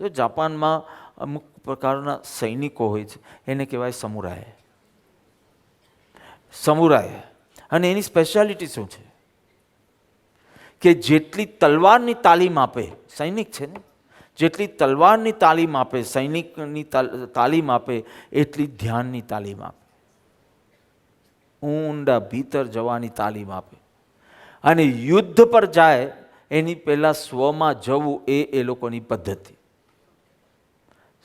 જો જાપાનમાં અમુક પ્રકારના સૈનિકો હોય છે, એને કહેવાય સમુરાય. સમુરાય, અને એની સ્પેશિયાલિટી શું છે કે જેટલી તલવારની તાલીમ આપે સૈનિક છે ને, જેટલી તલવારની તાલીમ આપે, સૈનિકની તાલીમ આપે, એટલી ધ્યાનની તાલીમ આપે, ઊંડા ભીતર જવાની તાલીમ આપે. અને યુદ્ધ પર જાય એની પહેલાં સ્વમાં જવું એ લોકોની પદ્ધતિ.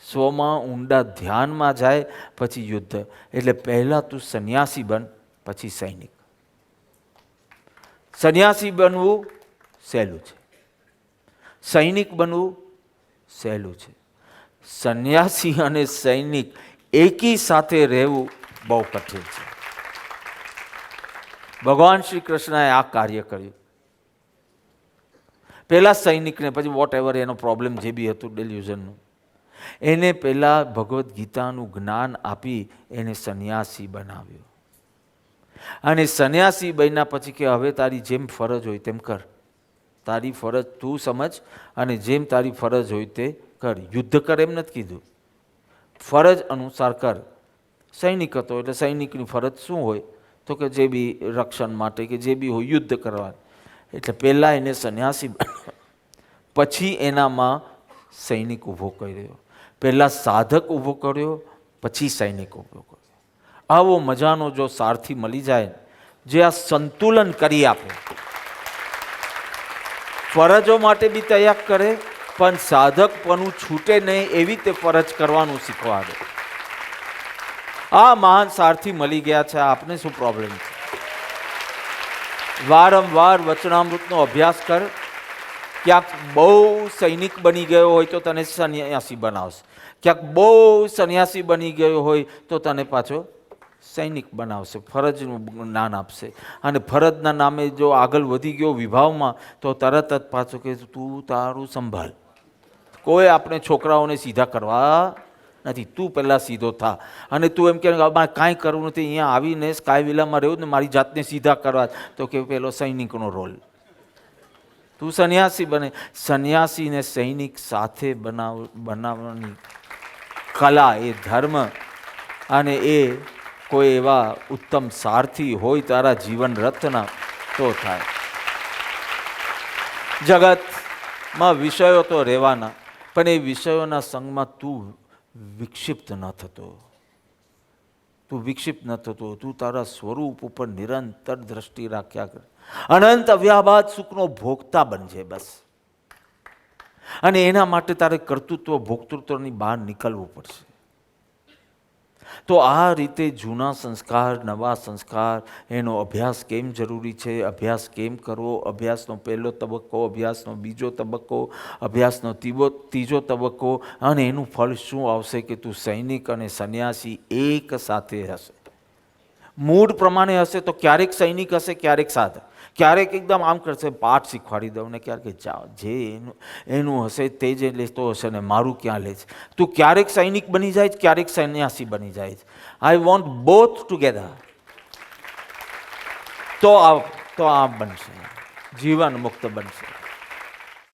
સ્વમાં ઊંડા ધ્યાનમાં જાય પછી યુદ્ધ. એટલે પહેલાં તું સંન્યાસી બન, પછી સૈનિક. સંન્યાસી બનવું સહેલું છે, સૈનિક બનવું સહેલું છે. સંન્યાસી અને સૈનિક એકી સાથે રહેવું બહુ કઠિન છે. ભગવાન શ્રી કૃષ્ણએ આ કાર્ય કર્યું. પહેલાં સૈનિકને, પછી વોટ એવર એનો પ્રોબ્લેમ જે બી હતું ડેલ્યુઝનનું, એને પહેલાં ભગવદ્ ગીતાનું જ્ઞાન આપી એને સંન્યાસી બનાવ્યો. અને સંન્યાસી બન્યા પછી કે હવે તારી જેમ ફરજ હોય તેમ કર, તારી ફરજ તું સમજ અને જેમ તારી ફરજ હોય તે કર. યુદ્ધ કર એમ નથી કીધું, ફરજ અનુસાર કર. સૈનિક હતો એટલે સૈનિકની ફરજ શું હોય તો કે જે બી રક્ષણ માટે કે જે બી હોય યુદ્ધ કરવાનું. એટલે પહેલાં એને સંન્યાસી પછી એનામાં સૈનિક ઊભો કર્યો. પહેલાં સાધક ઊભો કર્યો, પછી સૈનિક ઊભો કર્યો. આવો મજાનો જો સારથી મળી જાય જે આ સંતુલન કરી આપે, ફરજો માટે બી તૈયાર કરે પણ સાધકપણું છૂટે નહીં એવી તે ફરજ કરવાનું શીખવાડે. આ મહાન સારથી મળી ગયા છે. આપને શું પ્રોબ્લેમ છે? વારંવાર વચનામૃતનો અભ્યાસ કર. ક્યાંક બહુ સૈનિક બની ગયો હોય તો તને સંન્યાસી બનાવશે, ક્યાંક બહુ સંન્યાસી બની ગયો હોય તો તને પાછો સૈનિક બનાવશે, ફરજનું જ્ઞાન આપશે. અને ફરજના નામે જો આગળ વધી ગયો વિભાવમાં તો તરત જ પાછો કે તું તારું સંભાળ. કોઈ આપણે છોકરાઓને સીધા કરવા નથી, તું પહેલાં સીધો થા. અને તું એમ કે મારે કાંઈ કરવું નથી, અહીંયા આવીને સ્કાય વિલામાં રહેવું ને મારી જાતને સીધા કરવા, તો કે પેલો સૈનિકનો રોલ. તું સંન્યાસી બને. સંન્યાસીને સૈનિક સાથે બનાવવાની કલા, એ ધર્મ અને એ કોઈ એવા ઉત્તમ સારથી હોય તારા જીવન રથના તો થાય. જગતમાં વિષયો તો રહેવાના, પણ એ વિષયોના સંગમાં તું વિક્ષિપ્ત ન થતો, તું વિક્ષિપ્ત ન થતો. તું તારા સ્વરૂપ ઉપર નિરંતર દ્રષ્ટિ રાખ્યા કર. અનંત અવ્યાબાદ સુખનો ભોગતા બનજે બસ. અને એના માટે તારે કર્તૃત્વ ભોક્તૃત્વની બહાર નીકળવું પડશે. તો આ રીતે જૂના સંસ્કાર, નવા સંસ્કાર, એનો અભ્યાસ કેમ જરૂરી છે, અભ્યાસ કેમ કરવો, અભ્યાસનો પહેલો તબક્કો, અભ્યાસનો બીજો તબક્કો, અભ્યાસનો ત્રીજો તબક્કો, અને એનું ફળ શું આવશે કે તું સૈનિક અને સંન્યાસી એક સાથે હશે. મૂડ પ્રમાણે હશે તો ક્યારેક સૈનિક હશે, ક્યારેક સાધક, ક્યારેક એકદમ આમ કરશે પાઠ શીખવાડી દઉં ને ક્યારેક જાઓ જે એનું હશે તે જે લેતો હશે ને મારું ક્યાં લે છે. તું ક્યારેક સૈનિક બની જાય છે, ક્યારેક સંન્યાસી બની જાય છે. I want both together. તો આ બનશે, જીવન મુક્ત બનશે.